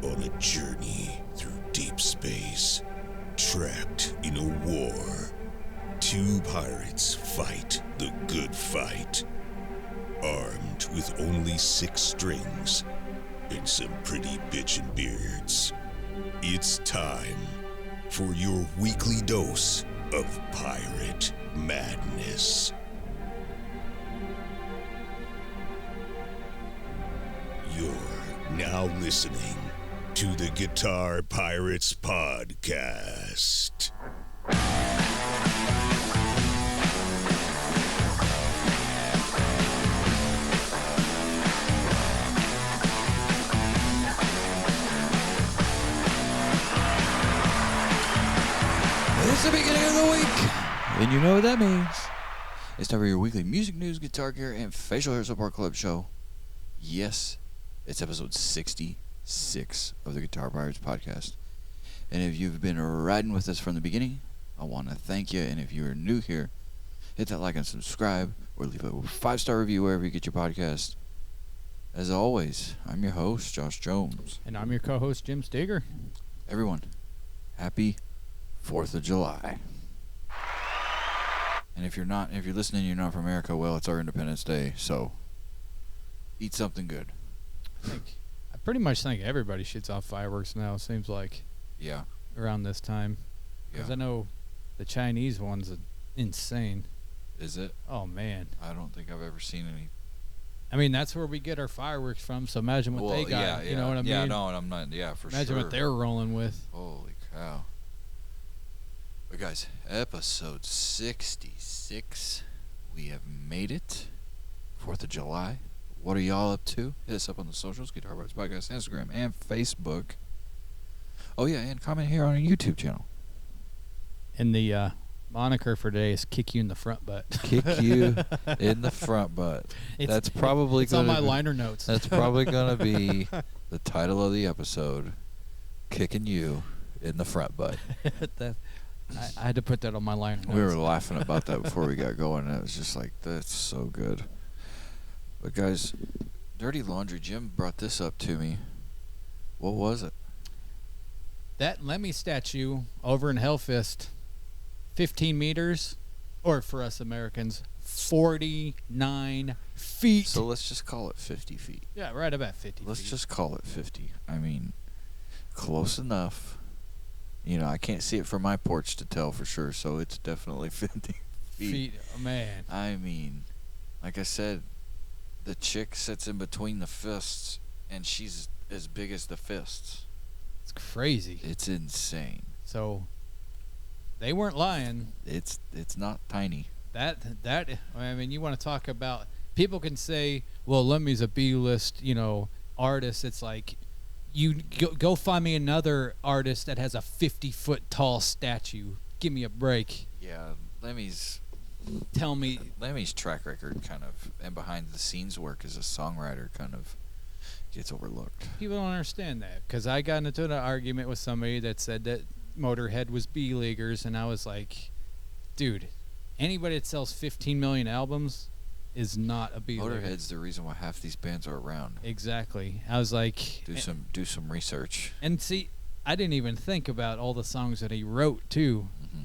On a journey through deep space, trapped in a war, two pirates fight the good fight, armed with only 6 strings and some pretty bitchin' beards. It's time for your weekly dose of pirate madness. You're now listening to the Guitar Pirates Podcast. It's the beginning of the week, and you know what that means. It's time for your weekly music news, guitar gear, and facial hair support club show. Yes, it's episode 66 of the Guitar Pirates Podcast. And if you've been riding with us from the beginning, I want to thank you. And if you're new here, hit that like and subscribe, or leave a 5-star review wherever you get your podcast. As always, I'm your host, Josh Jones. And I'm your co-host, Jim Steger. Everyone, happy 4th of July. And if you're listening, you're not from America, well, it's our Independence Day, so eat something good. I pretty much think everybody shoots off fireworks now, seems like. Yeah. Around this time. Because I know the Chinese ones are insane. Is it? Oh, man. I don't think I've ever seen any. I mean, that's where we get our fireworks from, so imagine what they got. Yeah, you know what I mean? Yeah, no, and I'm not, for imagine sure. what they're rolling with. Holy cow. But guys, episode 66. We have made it. 4th of July. What are y'all up to? Hit us up on the socials, Guitar Pirates Podcast, Instagram, and Facebook. Oh, yeah, and comment here on our YouTube channel. And the moniker for today is kick you in the front butt. Kick you in the front butt. That's probably it's on my liner notes. That's probably going to be the title of the episode, Kicking You in the Front Butt. I had to put that on my liner notes. We were laughing about that before we got going, and it was just like, that's so good. But guys, Dirty Laundry, Jim brought this up to me. What was it? That Lemmy statue over in Hellfest, 15 meters, or for us Americans, 49 feet. So let's just call it 50 feet. Yeah, right about 50 Let's feet. just call it 50. I mean, close enough. You know, I can't see it from my porch to tell for sure, so it's definitely 50 feet. Oh, man. I mean, like I said, the chick sits in between the fists, and she's as big as the fists. It's crazy. It's insane. So, they weren't lying. It's not tiny. That I mean, you want to talk about, people can say, well, Lemmy's a B-list, artist. It's like, you go find me another artist that has a 50-foot tall statue. Give me a break. Yeah, Lemmy's track record kind of, and behind the scenes work as a songwriter kind of gets overlooked. People don't understand that, because I got into an argument with somebody that said that Motorhead was B-leaguers, and I was like, dude, anybody that sells 15 million albums is not a B-leaguer. Motorhead's the reason why half these bands are around. Exactly. I was like, do some research. And see, I didn't even think about all the songs that he wrote too. Mm-hmm.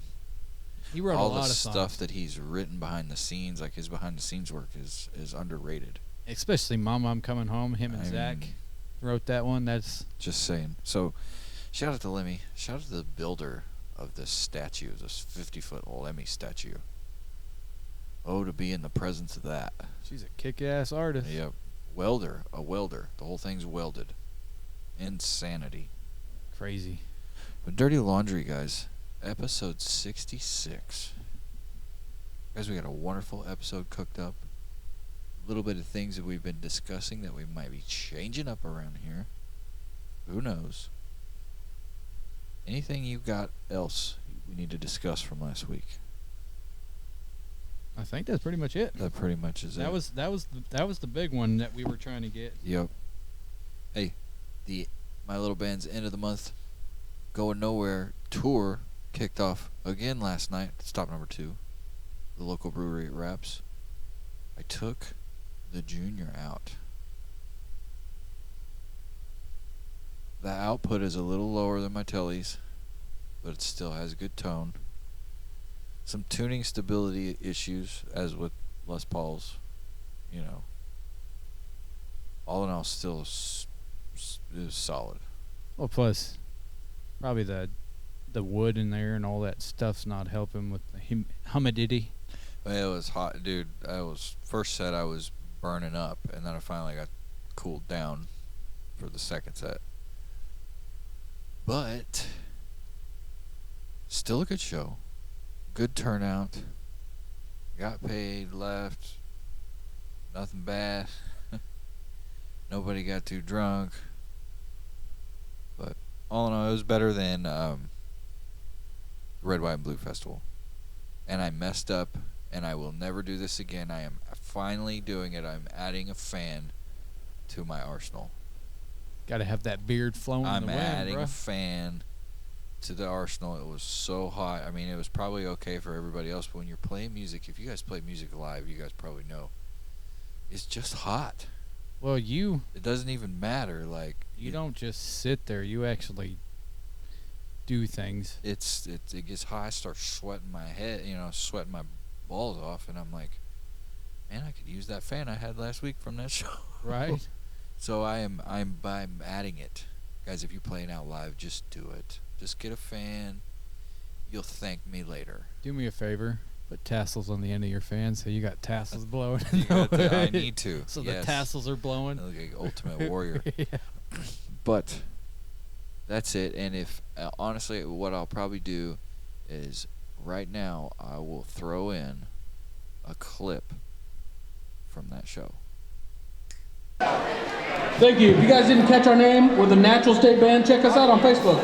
He wrote all a lot the of songs. stuff that he's written behind the scenes, like his behind the scenes work, is underrated. Especially Mama, I'm Coming Home. Him and Zach wrote that one. That's just saying. So, shout out to Lemmy. Shout out to the builder of this statue, this 50-foot Lemmy statue. Oh, to be in the presence of that. She's a kick-ass artist. Yep. A welder. The whole thing's welded. Insanity. Crazy. But Dirty Laundry, guys. Episode 66. Guys, we got a wonderful episode cooked up. A little bit of things that we've been discussing that we might be changing up around here. Who knows? Anything you got else we need to discuss from last week? I think that's pretty much it. That pretty much is it. That was the big one that we were trying to get. Yep. Hey, my little band's end of the month Going Nowhere tour kicked off again last night. Stop number 2, the local brewery at Raps. I took the Junior out. The output is a little lower than my Tellys, but it still has good tone. Some tuning stability issues, as with Les Pauls, you know. All in all, still is solid. Well, plus, probably the wood in there and all that stuff's not helping with the humidity. Well, it was hot, dude. First set I was burning up, and then I finally got cooled down for the second set. But still a good show. Good turnout. Got paid, left. Nothing bad. Nobody got too drunk. But all in all, it was better than Red, White, and Blue Festival. And I messed up, and I will never do this again. I am finally doing it. I'm adding a fan to my arsenal. Got to have that beard flowing in the wind, I'm adding bro. a fan to the arsenal. It was so hot. I mean, it was probably okay for everybody else, but when you're playing music, if you guys play music live, you guys probably know, it's just hot. Well, It doesn't even matter. Like you don't just sit there. You actually do things. It gets hot. I start sweating my head, sweating my balls off, and I'm like, man, I could use that fan I had last week from that show. Right. So I'm adding it. Guys, if you're playing out live, just do it. Just get a fan. You'll thank me later. Do me a favor. Put tassels on the end of your fan so you got tassels blowing. I need to. So yes. the tassels are blowing. I look like Ultimate Warrior. Yeah. But that's it. And if honestly, what I'll probably do is right now I will throw in a clip from that show. Thank you. If you guys didn't catch our name, we're the Natural State Band. Check us out on Facebook.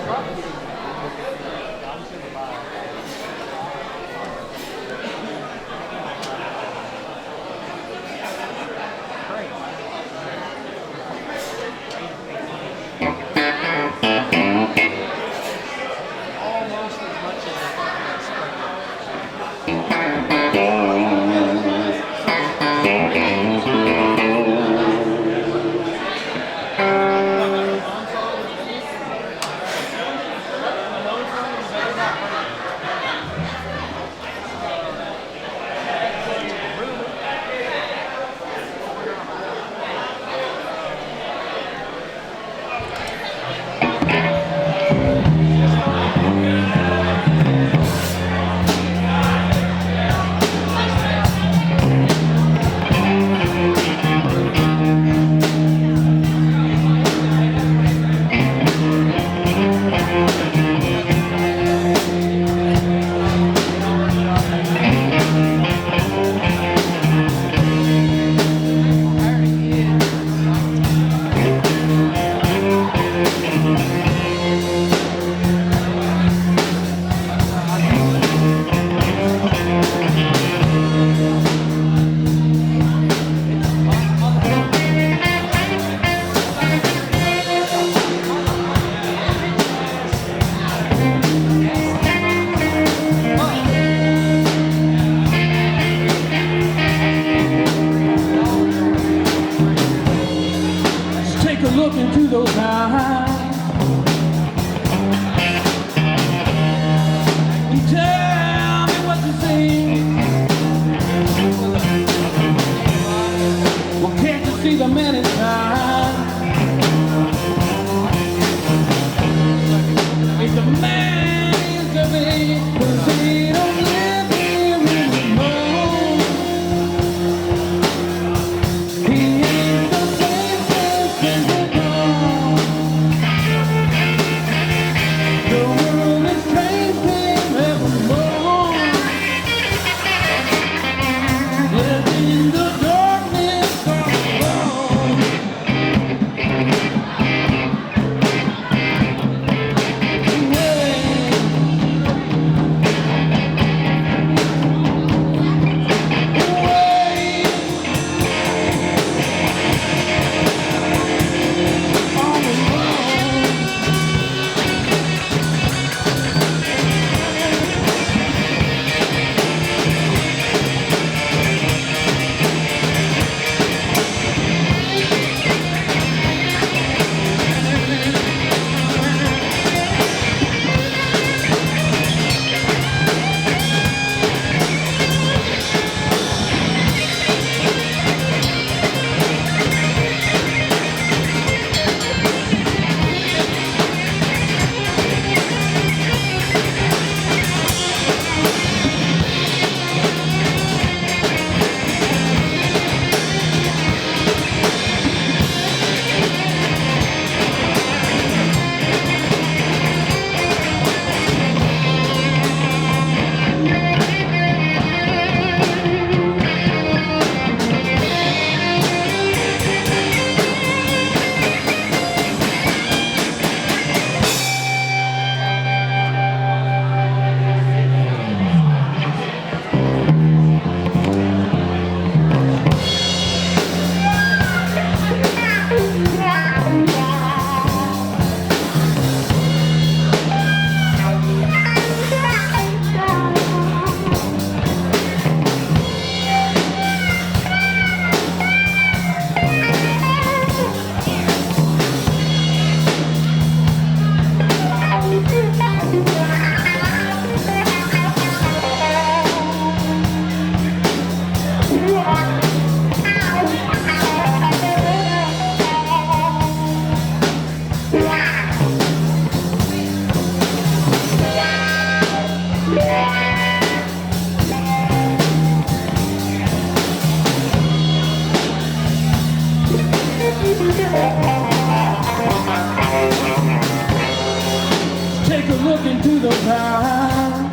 Take a look into those eyes.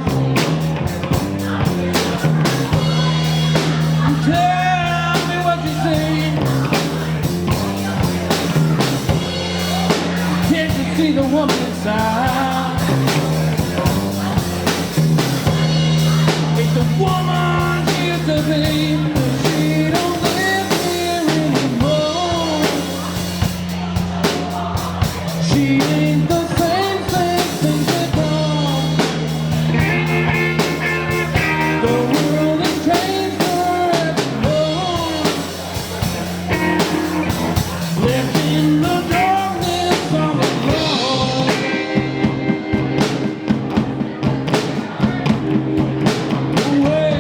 Tell me what you see. Can't you see the woman inside? It's the woman she used to be. She don't live here anymore. She ain't the same things are gone. The world has changed forevermore. Left in the darkness on the floor. Away.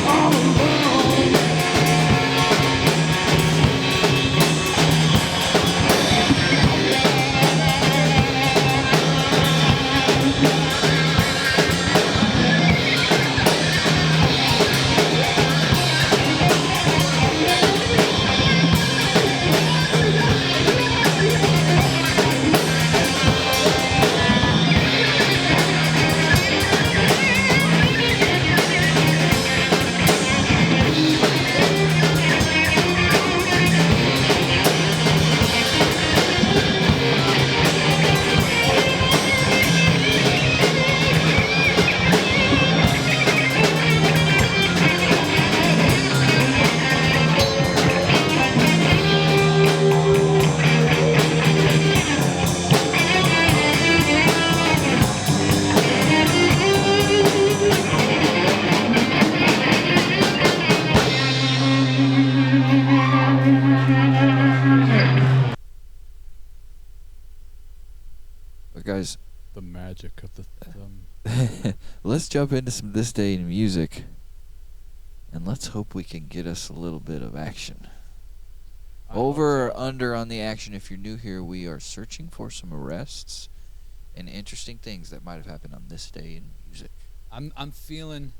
All alone. But guys, The magic of the thumb. let's jump into some this day in music, and let's hope we can get us a little bit of action. Over or under on the action. If you're new here, we are searching for some arrests and interesting things that might have happened on this day in music. I'm feeling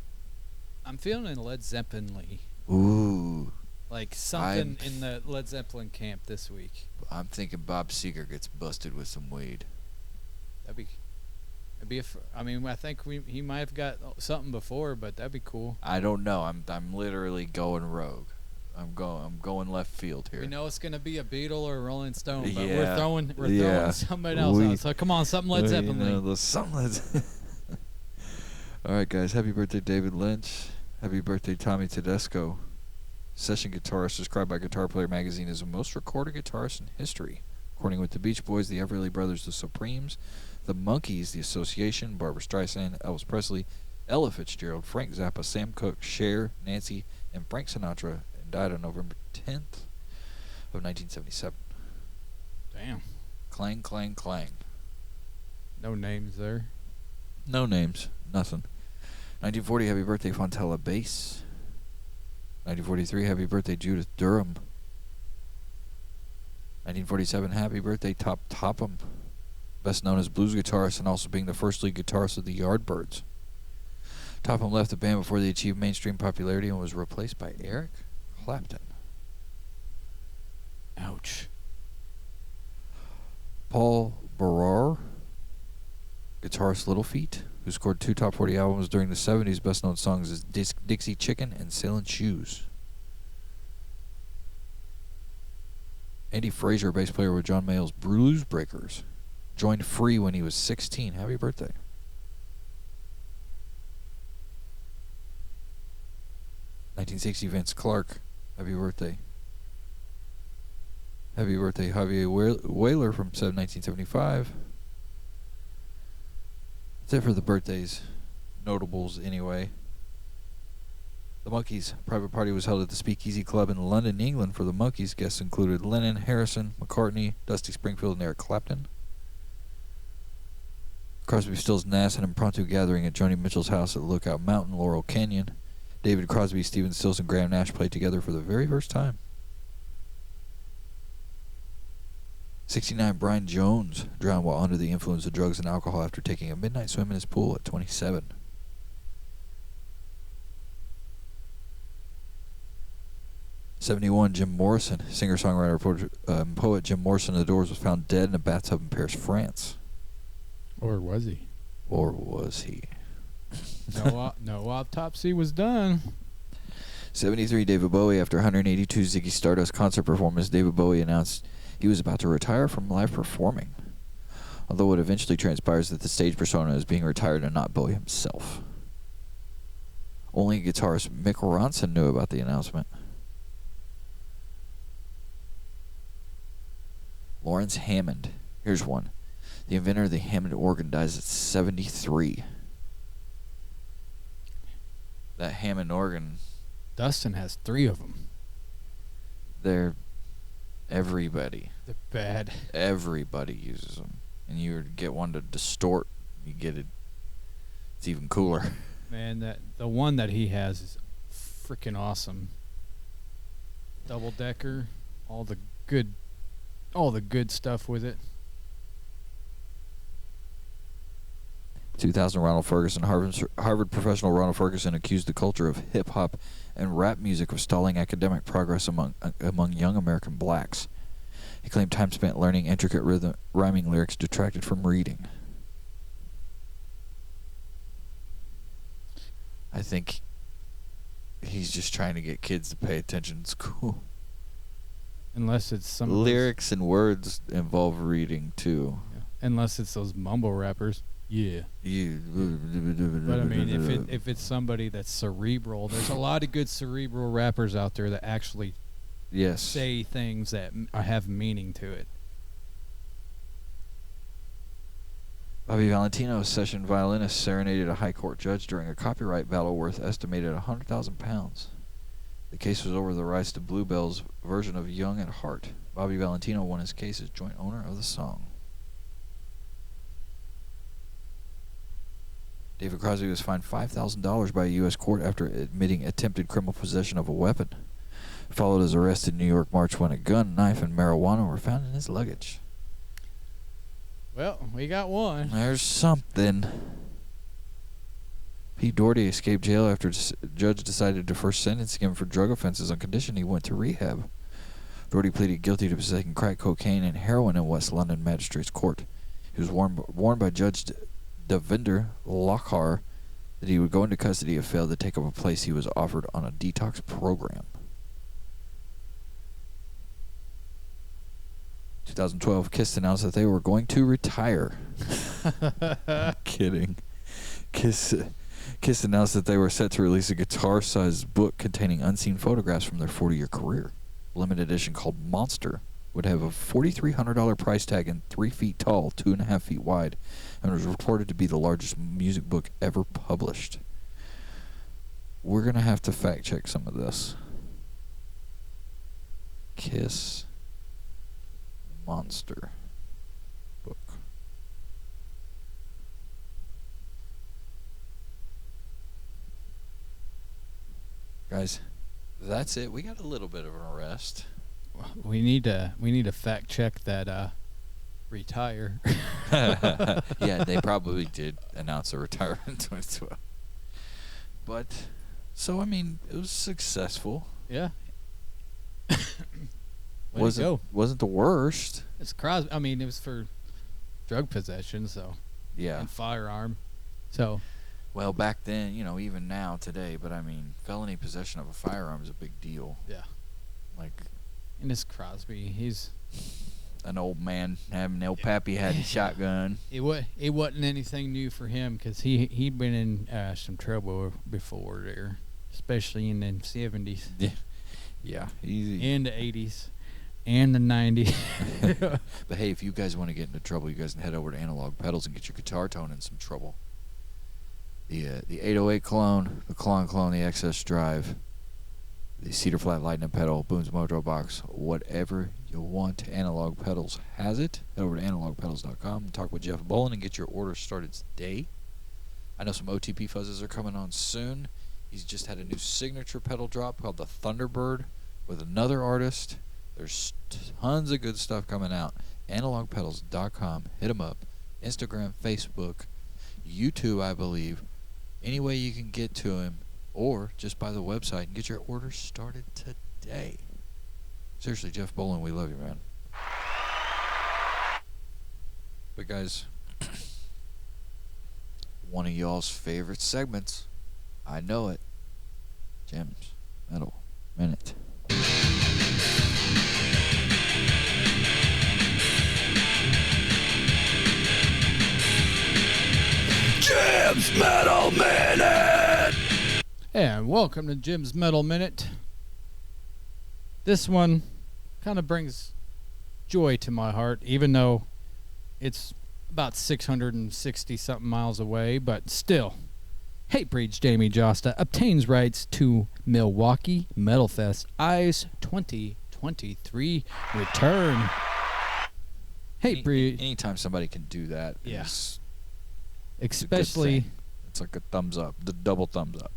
Led Zeppelin-ly. Ooh, Like something in the Led Zeppelin camp this week. I'm thinking Bob Seger gets busted with some weed. That'd be I mean, I think he might have got something before, but that'd be cool. I don't know. I'm literally going rogue. I'm going left field here. We know it's gonna be a Beatle or a Rolling Stone, but Yeah. we're throwing Yeah. somebody else out. So come on, something Led Zeppelin. All right, guys. Happy birthday, David Lynch. Happy birthday, Tommy Tedesco. Session guitarist described by Guitar Player magazine as the most recorded guitarist in history, according with the Beach Boys, the Everly Brothers, the Supremes, the Monkees, the Association, Barbra Streisand, Elvis Presley, Ella Fitzgerald, Frank Zappa, Sam Cooke, Cher, Nancy, and Frank Sinatra, and died on November 10th of 1977. Damn. Clang, clang, clang. No names there. No names. Nothing. 1940, happy birthday, Fontella Bass. 1943, happy birthday, Judith Durham. 1947, happy birthday, Top Topham. Best known as blues guitarist and also being the first lead guitarist of the Yardbirds. Topham left the band before they achieved mainstream popularity and was replaced by Eric Clapton. Ouch. Paul Barrar, guitarist Little Feat, who scored 2 top 40 albums during the 70s. Best known songs is Dixie Chicken and Sailin' Shoes. Andy Fraser, bass player with John Mayall's Blues Breakers, joined Free when he was 16. Happy birthday. (1960) Vince Clarke, happy birthday. Happy birthday, Javier Whaler from 1975. That's it for the birthdays. Notables, anyway. The Monkees' private party was held at the Speakeasy Club in London, England for the Monkees. Guests included Lennon, Harrison, McCartney, Dusty Springfield, and Eric Clapton. Crosby, Stills, Nash, an impromptu gathering at Joni Mitchell's house at Lookout Mountain, Laurel Canyon. David Crosby, Stephen Stills, and Graham Nash played together for the very first time. 69, Brian Jones drowned while under the influence of drugs and alcohol after taking a midnight swim in his pool at 27. 71, Jim Morrison, singer-songwriter, poet Jim Morrison of The Doors was found dead in a bathtub in Paris, France. Or was he? Or was he? No autopsy was done. 73, David Bowie. After 182 Ziggy Stardust concert performance, David Bowie announced he was about to retire from live performing, although it eventually transpires that the stage persona is being retired and not Bowie himself. Only guitarist Mick Ronson knew about the announcement. Lawrence Hammond. Here's one. The inventor of the Hammond organ dies at 73. That Hammond organ... Dustin has 3 of them. They're... everybody. They're bad. Everybody uses them. And you get one to distort, you get it. It's even cooler. Man, the one that he has is freaking awesome. Double decker, all the good stuff with it. 2000, Ronald Ferguson. Harvard professional Ronald Ferguson accused the culture of hip-hop and rap music of stalling academic progress among young American blacks. He claimed time spent learning intricate rhyming lyrics detracted from reading. I think he's just trying to get kids to pay attention in school. Unless it's some lyrics and words involve reading too. Yeah. Unless it's those mumble rappers. Yeah. But I mean, if it's somebody that's cerebral, there's a lot of good cerebral rappers out there that actually say things that have meaning to it. Bobby Valentino, a session violinist, serenaded a high court judge during a copyright battle worth estimated £100,000. The case was over the rights to Bluebell's version of Young at Heart. Bobby Valentino won his case as joint owner of the song. David Crosby was fined $5,000 by a U.S. court after admitting attempted criminal possession of a weapon. Followed his arrest in New York March when a gun, knife, and marijuana were found in his luggage. Well, we got one. There's something. Pete Doherty escaped jail after a judge decided to first sentence him for drug offenses on condition he went to rehab. Doherty pleaded guilty to possessing crack cocaine and heroin in West London Magistrates Court. He was warned by Judge Devinder Lokhar that he would go into custody if failed to take up a place he was offered on a detox program. 2012, Kiss announced that they were going to retire. Kidding. Kiss announced that they were set to release a guitar-sized book containing unseen photographs from their 40-year career. A limited edition called Monster would have a $4,300 price tag and 3 feet tall, 2.5 feet wide, and was reported to be the largest music book ever published. We're going to have to fact-check some of this. Kiss Monster book. Guys, that's it. We got a little bit of an arrest. We need to fact check that retire. Yeah, they probably did announce a retirement in 2012. But so I mean, it was successful. Yeah. Wasn't the worst. It's Crosby. I mean, it was for drug possession, so yeah, and firearm. So, well, back then, even now today, but I mean, felony possession of a firearm is a big deal. Yeah. Like, and it's Crosby. He's an old man having El Pappy had a shotgun. It wasn't anything new for him because he'd been in some trouble before there, especially in the 70s. Yeah, easy. And the 80s. And the 90s. But hey, if you guys want to get into trouble, you guys can head over to Analog Pedals and get your guitar tone in some trouble. The 808 clone, the Klon clone, the XS Drive, the Cedar Flat Lightning pedal, Boone's Mojo Box, whatever you want, Analog Pedals has it. Head over to analogpedals.com and talk with Jeff Bolin and get your order started today. I know some OTP fuzzes are coming on soon. He's just had a new signature pedal drop called the Thunderbird with another artist. There's tons of good stuff coming out. analogpedals.com. Hit them up. Instagram, Facebook, YouTube, I believe. Any way you can get to him, or just by the website and get your orders started today. Seriously, Jeff Bolin, we love you, man. But guys, one of y'all's favorite segments, I know it, Jim's Metal Minute. Jim's Metal Minute! And welcome to Jim's Metal Minute. This one kind of brings joy to my heart, even though it's about 660 something miles away, but still. Hatebreed's Jamey Josta obtains rights to Milwaukee Metal Fest ICE 2023 return. Hatebreed, Anytime somebody can do that, Yeah. it's especially it's like a thumbs up, the double thumbs up.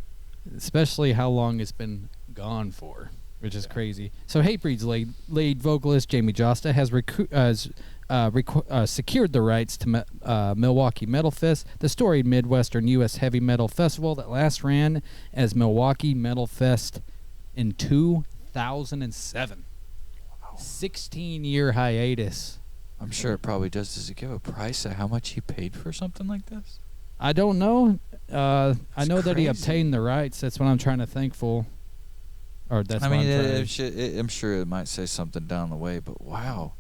especially how long it's been gone for, which is crazy. So Hatebreed's lead vocalist Jamey Josta has secured the rights to Milwaukee Metal Fest, the storied Midwestern U.S. heavy metal festival that last ran as Milwaukee Metal Fest in 2007. 16-year hiatus. I'm sure it probably does. Does it give a price at how much he paid for something like this? I don't know. I It's know that he crazy. obtained the rights. That's what I'm trying to thankful. Or that's I what mean, I'm trying I'm sure it might say something down the way, but wow.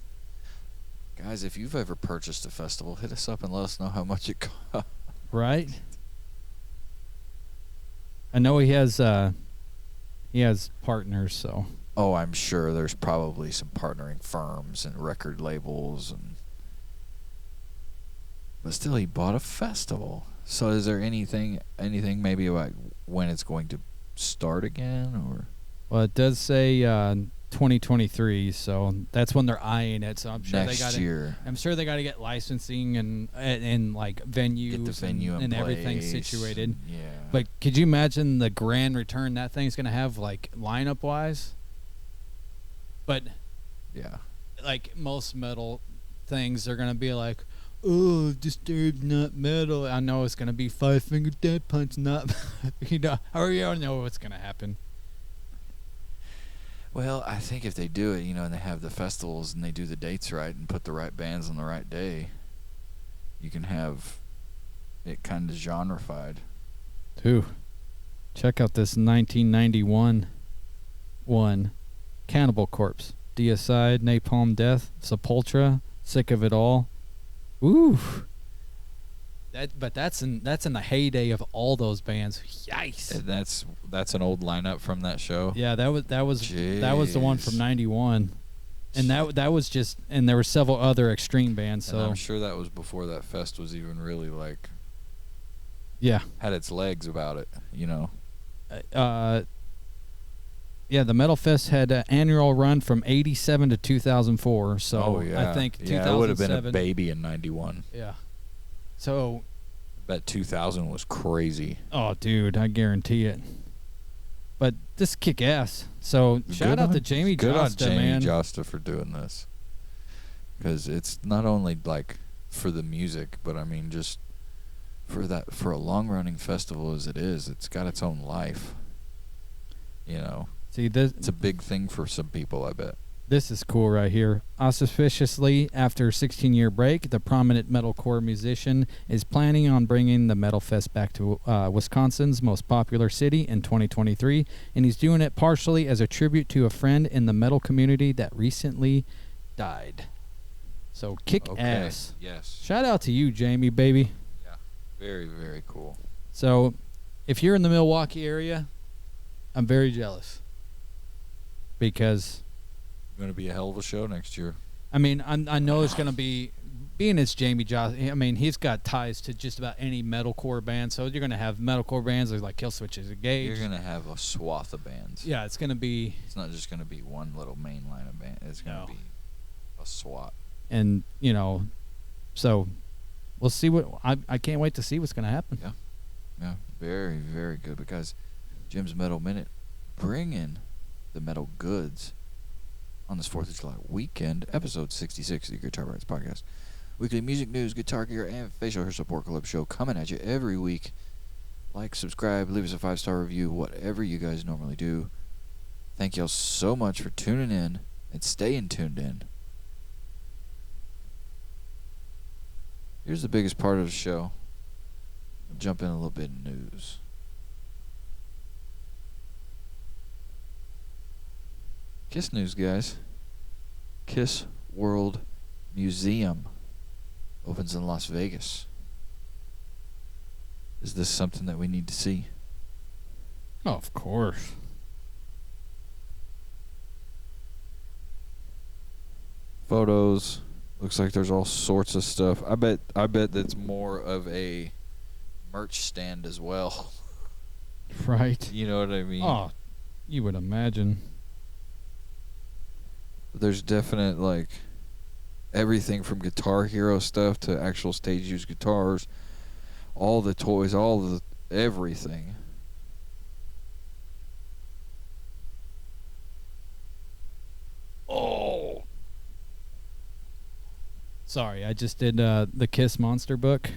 Guys, if you've ever purchased a festival, hit us up and let us know how much it cost. Right. I know he has partners, so Oh, I'm sure there's probably some partnering firms and record labels, but still, he bought a festival. So, is there anything maybe about when it's going to start again, or? well, it does say 2023, so that's when they're eyeing it. So I'm sure Next year. I'm sure they got to get licensing and like venues, Get the venue and in everything place, situated. Yeah. But could you imagine the grand return that thing's gonna have, like lineup wise? But yeah. like most metal things, they're gonna be like, oh, Disturbed, not metal. I know it's gonna be Five Finger Death Punch, not you know. Or you don't know what's gonna happen. Well, I think if they do it, and they have the festivals and they do the dates right and put the right bands on the right day, you can have it kind of genrefied. Ooh, check out this 1991 one. Cannibal Corpse, Deicide, Napalm Death, Sepultura, Sick of It All. Ooh. That's in the heyday of all those bands. Yikes. And that's an old lineup from that show. Yeah, that was the one from Jeez. 91. And that was just, and there were several other extreme bands, And so I'm sure that was before that fest was even really like yeah. had its legs about it, Yeah, the Metal Fest had an annual run from 87 to 2004, so oh yeah. I think 2007. Yeah, it would have been a baby in 91. Yeah. So, I bet 2000 was crazy. oh dude, I guarantee it. But this Kick-Ass. So, shout out to Jamey Good on Josta, Jamey man. Josta for doing this. Because it's not only like for the music, but I mean just for a long-running festival as it is, it's got its own life. See, this It's a big thing for some people, I bet. this is cool right here. Auspiciously, after a 16-year break, the prominent metalcore musician is planning on bringing the Metal Fest back to Wisconsin's most popular city in 2023, and he's doing it partially as a tribute to a friend in the metal community that recently died. So, Kick-Ass. Yes. Shout out to you, Jamey, baby. Yeah. Very, very cool. So, if you're in the Milwaukee area, I'm very jealous. Because, Going to be a hell of a show next year. I mean, I know it's going to be, being as Jamey Josta, I mean, he's got ties to just about any metalcore band. So you're going to have metalcore bands like Killswitch Engage. You're going to have a swath of bands. Yeah, it's going to be, It's not just going to be one little main line of band. It's going to No. be a SWAT. and, so we'll see what, I can't wait to see what's going to happen. Yeah, very, very good. Because Jim's Metal Minute bringing the metal goods on this 4th of July weekend, episode 66 of the Guitar Rights Podcast. Weekly music news, guitar gear, and facial hair support club show coming at you every week. Like, subscribe, leave us a 5-star review, whatever you guys normally do. Thank y'all so much for tuning in and staying tuned in. Here's the biggest part of the show. We'll jump in a little bit in news. Kiss news, guys. Kiss World Museum opens in Las Vegas. Is this something that we need to see? Oh, of course. Photos. Looks like there's all sorts of stuff. I bet that's more of a merch stand as well. Right. You know what I mean? Oh, you would imagine. There's definite, like, everything from Guitar Hero stuff to actual stage use guitars, all the toys, all the everything. Oh. Sorry, I just did the Kiss Monster book.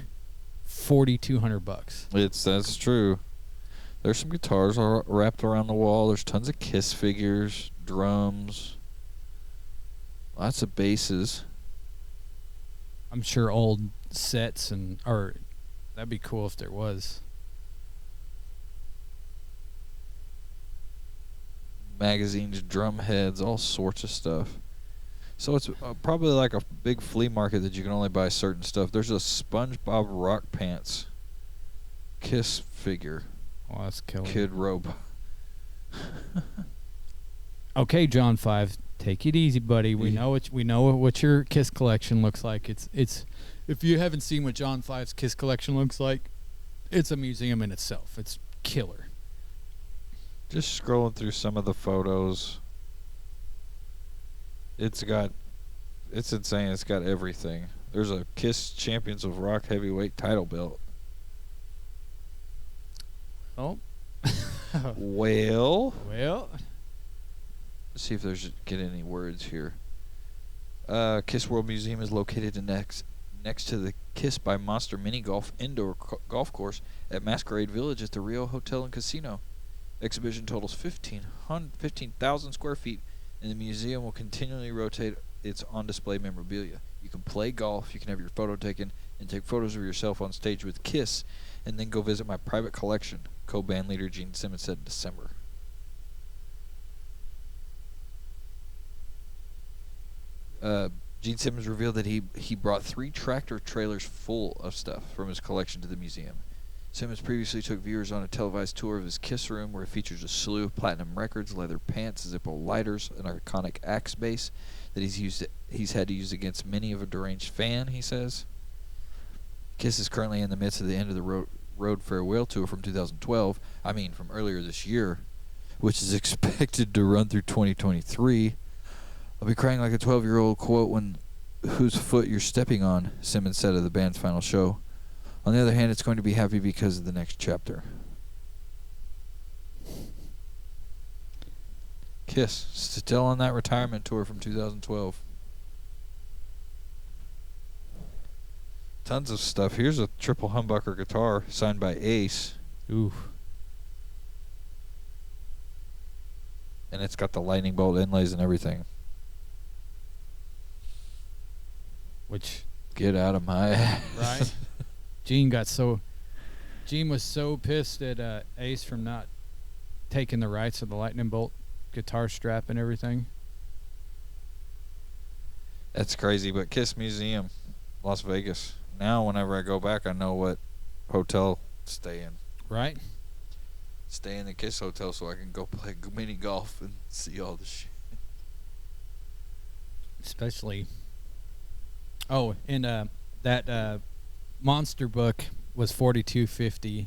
$4,200. That's true. There's some guitars all wrapped around the wall. There's tons of Kiss figures, drums, lots of basses. I'm sure old sets or that'd be cool if there was. Magazines, drum heads, all sorts of stuff. So it's probably like a big flea market that you can only buy certain stuff. There's a SpongeBob Rock Pants Kiss figure. Oh, that's killer. Kid Robot. Okay, John 5, take it easy, buddy. We know what your Kiss collection looks like. It's if you haven't seen what John 5's Kiss collection looks like, it's a museum in itself. It's killer. Just scrolling through some of the photos. It's insane. It's got everything. There's a Kiss Champions of Rock heavyweight title belt. Oh. Well. Let's see if get any words here. Kiss World Museum is located next to the Kiss by Monster Mini Golf indoor golf course at Masquerade Village at the Rio Hotel and Casino. Exhibition totals 15,000 square feet, and the museum will continually rotate its on-display memorabilia. You can play golf, you can have your photo taken, and take photos of yourself on stage with Kiss, and then go visit my private collection, co-band leader Gene Simmons said in December. Gene Simmons revealed that he brought 3 tractor trailers full of stuff from his collection to the museum. Simmons previously took viewers on a televised tour of his Kiss room where it features a slew of platinum records, leather pants, Zippo lighters, an iconic axe bass that he's had to use against many of a deranged fan, he says. Kiss is currently in the midst of the end of the road farewell tour from 2012, from earlier this year, which is expected to run through 2023. I'll be crying like a 12-year-old, quote, when whose foot you're stepping on, Simmons said of the band's final show. On the other hand, it's going to be happy because of the next chapter. Kiss, still on that retirement tour from 2012. Tons of stuff. Here's a triple humbucker guitar signed by Ace. Ooh. And it's got the lightning bolt inlays and everything. Which... Get out of my ass. Right. Gene was so pissed at Ace from not taking the rights of the lightning bolt guitar strap and everything. That's crazy, but Kiss Museum, Las Vegas. Now whenever I go back, I know what hotel to stay in. Right. Stay in the Kiss hotel so I can go play mini golf and see all the shit. Especially... Oh, and that Monster book was $4,250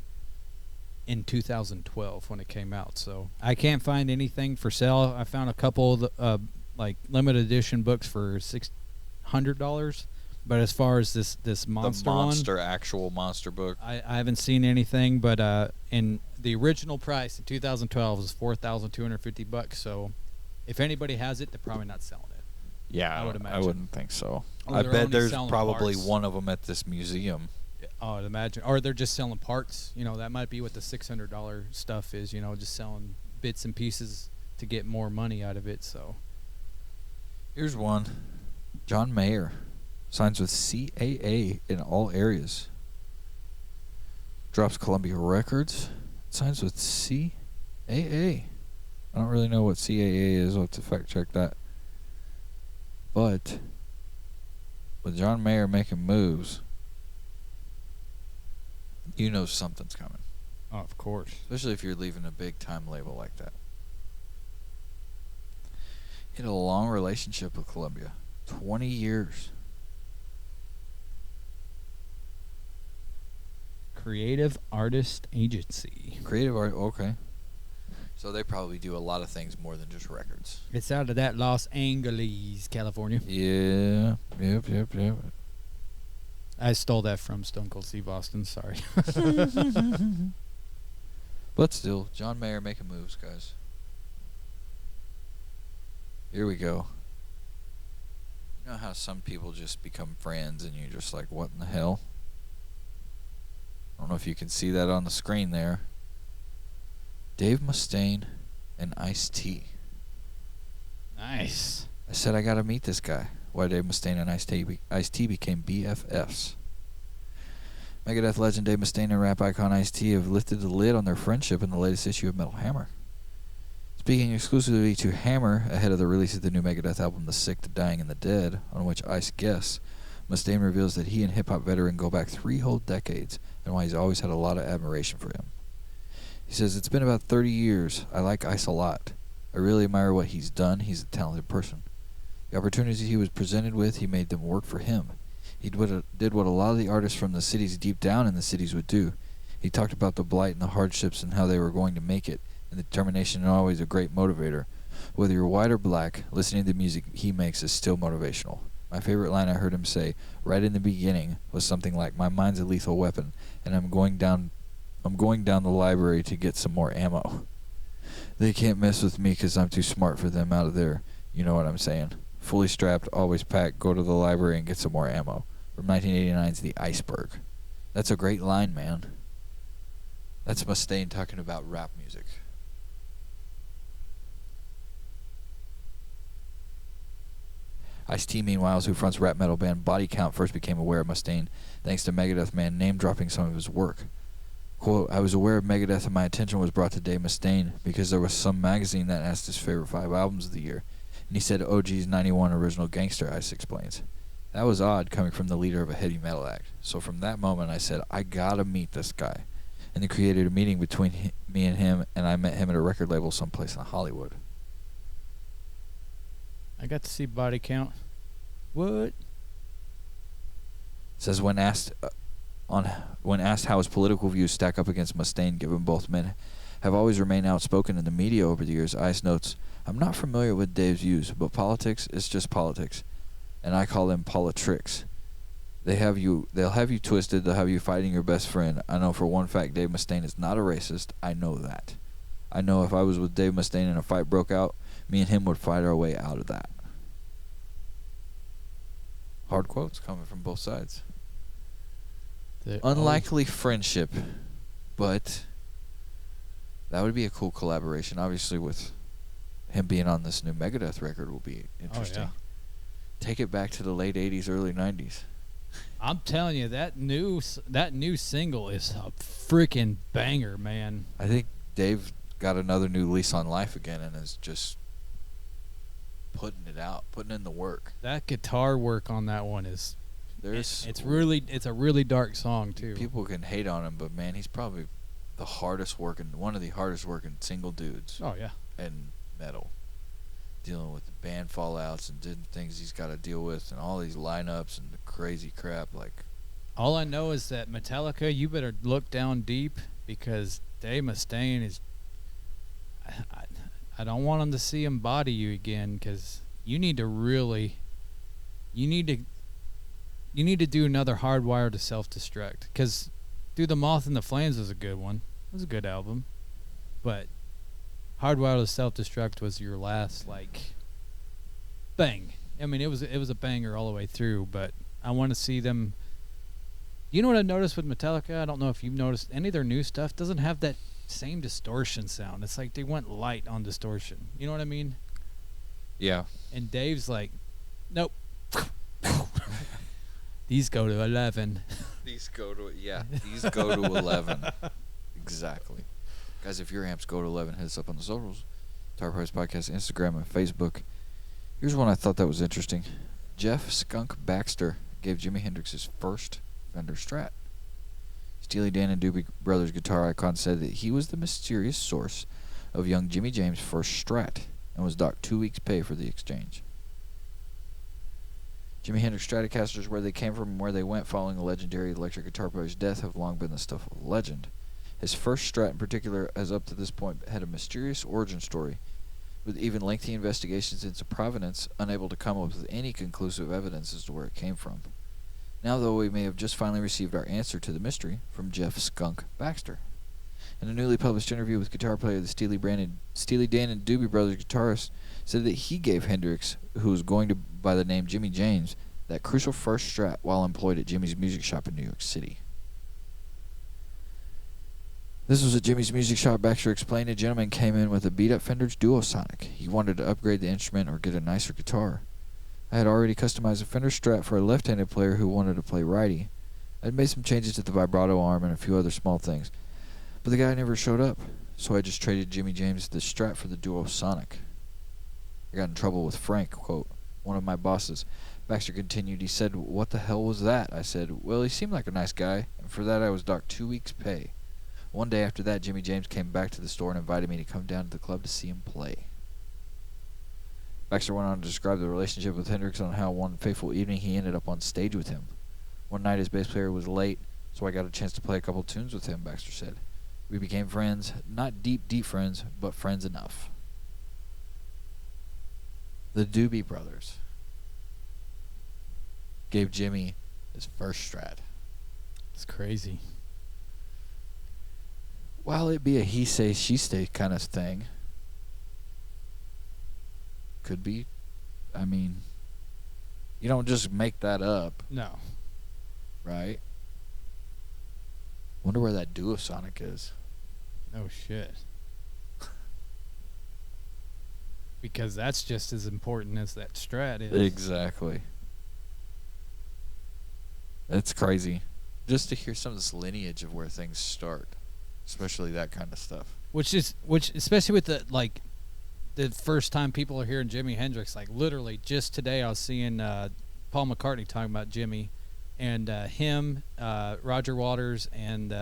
in 2012 when it came out. So I can't find anything for sale. I found a couple of like limited edition books for $600, but as far as this monster actual monster book, I haven't seen anything. But in the original price in 2012 was $4,250. So If anybody has it, they're probably not selling it. Yeah, I would I imagine. wouldn't think so. Or I they're bet only there's selling probably parts. one of them at this museum. Oh, I'd imagine. Or they're just selling parts. You know, that might be what the $600 stuff is, you know, just selling bits and pieces to get more money out of it, so. Here's one. John Mayer signs with CAA in all areas. Drops Columbia Records. Signs with CAA. I don't really know what CAA is. I'll have to fact check that. But with John Mayer making moves, you know something's coming. Oh, of course. Especially if you're leaving a big time label like that. He had a long relationship with Columbia. 20 years. Creative Artist Agency. Creative art, okay. So they probably do a lot of things more than just records. It's out of that Los Angeles, California. Yeah. Yep. I stole that from Stone Cold Steve Austin, sorry. But still, John Mayer making moves, guys. Here we go. You know how some people just become friends and you're just like, what in the hell? I don't know if you can see that on the screen there. Dave Mustaine and IceT. Nice. I said I gotta meet this guy. Why Dave Mustaine and IceT became BFFs. Megadeth legend Dave Mustaine and rap icon IceT have lifted the lid on their friendship in the latest issue of Metal Hammer. Speaking exclusively to Hammer ahead of the release of the new Megadeth album The Sick, The Dying, and The Dead, on which Ice guests, Mustaine reveals that he and hip-hop veteran go back 3 whole decades and why he's always had a lot of admiration for him. He says, "It's been about 30 years. I like Ice a lot. I really admire what he's done. He's a talented person. The opportunities he was presented with, he made them work for him. He did what a lot of the artists from the cities deep down in the cities would do. He talked about the blight and the hardships and how they were going to make it, and the determination is always a great motivator. Whether you're white or black, listening to the music he makes is still motivational. My favorite line I heard him say right in the beginning was something like, 'My mind's a lethal weapon, and I'm going down the library to get some more ammo. They can't mess with me because I'm too smart for them out of there. You know what I'm saying? Fully strapped, always packed, go to the library and get some more ammo.' From 1989's The Iceberg. That's a great line, man. That's Mustaine talking about rap music. IceT, meanwhile, who fronts rap metal band Body Count, first became aware of Mustaine thanks to Megadeth man name-dropping some of his work. Quote, "I was aware of Megadeth and my attention was brought to Dave Mustaine because there was some magazine that asked his favorite 5 albums of the year, and he said OG's 91 Original Gangster," Ice explains. "That was odd coming from the leader of a heavy metal act. So from that moment I said, I gotta meet this guy. And they created a meeting between me and him, and I met him at a record label someplace in Hollywood." I got to see Body Count. What? Says when asked how his political views stack up against Mustaine, given both men have always remained outspoken in the media over the years, Ice notes, "I'm not familiar with Dave's views, but politics is just politics, and I call them politricks. They'll have you twisted, they'll have you fighting your best friend. I know for one fact Dave Mustaine is not a racist. I know that. I know if I was with Dave Mustaine and a fight broke out, me and him would fight our way out of that." Hard quotes coming from both sides. Unlikely friendship, but that would be a cool collaboration. Obviously, with him being on this new Megadeth record will be interesting. Oh, yeah. Take it back to the late 80s, early 90s. I'm telling you, that new single is a freaking banger, man. I think Dave got another new lease on life again and is just putting it out, putting in the work. That guitar work on that one is It's a really dark song too. People can hate on him, but man, he's probably one of the hardest working single dudes Oh yeah. in metal. Dealing with the band fallouts and different things he's got to deal with, and all these lineups and the crazy crap. Like, All I know is that Metallica, you better look down deep because Dave Mustaine is. I don't want him to see him body you again because you need to really. You need to do another Hardwire to Self-Destruct because, dude, The Moth and the Flames was a good one. It was a good album, but Hardwired to Self-Destruct was your last like bang. I mean, it was a banger all the way through, but I want to see them. You know what I noticed with Metallica? I don't know if you've noticed any of their new stuff doesn't have that same distortion sound. It's like they went light on distortion. You know what I mean? Yeah. And Dave's like, nope. These go to 11. These go to 11. Exactly. Guys, if your amps go to 11, hit us up on the socials. Guitar Price Podcast, Instagram, and Facebook. Here's one I thought that was interesting. Jeff Skunk Baxter gave Jimi Hendrix his first Fender Strat. Steely Dan and Doobie Brothers guitar icon said that he was the mysterious source of young Jimmy James' first Strat and was docked 2 weeks' pay for the exchange. Jimi Hendrix Stratocasters, where they came from and where they went following the legendary electric guitar player's death, have long been the stuff of legend. His first Strat in particular has up to this point had a mysterious origin story, with even lengthy investigations into provenance unable to come up with any conclusive evidence as to where it came from. Now, though, we may have just finally received our answer to the mystery from Jeff Skunk Baxter. In a newly published interview with guitar player the Steely Dan and Doobie Brothers guitarist, said that he gave Hendrix, who was going to by the name Jimmy James, that crucial first Strat while employed at Jimmy's music shop in New York City. This was at Jimmy's music shop. Baxter explained a gentleman came in with a beat-up Fender's Duosonic. He wanted to upgrade the instrument or get a nicer guitar. I had already customized a Fender Strat for a left-handed player who wanted to play righty. I had made some changes to the vibrato arm and a few other small things. But the guy never showed up, so I just traded Jimmy James the Strat for the Duosonic. I got in trouble with Frank, quote, one of my bosses. Baxter continued, he said, "What the hell was that?" I said, "Well, he seemed like a nice guy, and for that I was docked 2 weeks' pay." One day after that, Jimmy James came back to the store and invited me to come down to the club to see him play. Baxter went on to describe the relationship with Hendrix on how one fateful evening he ended up on stage with him. One night his bass player was late, so I got a chance to play a couple tunes with him, Baxter said. We became friends, not deep, deep friends, but friends enough. The Doobie Brothers gave Jimmy his first Strat. It's crazy. While it be a he say, she say kind of thing, could be, I mean, you don't just make that up, No. right? Wonder where that Duosonic is. No shit. Because that's just as important as that Strat is. Exactly. That's crazy. Just to hear some of this lineage of where things start, especially that kind of stuff. Which especially with the first time people are hearing Jimi Hendrix, like literally just today I was seeing Paul McCartney talking about Jimmy, and him, Roger Waters, and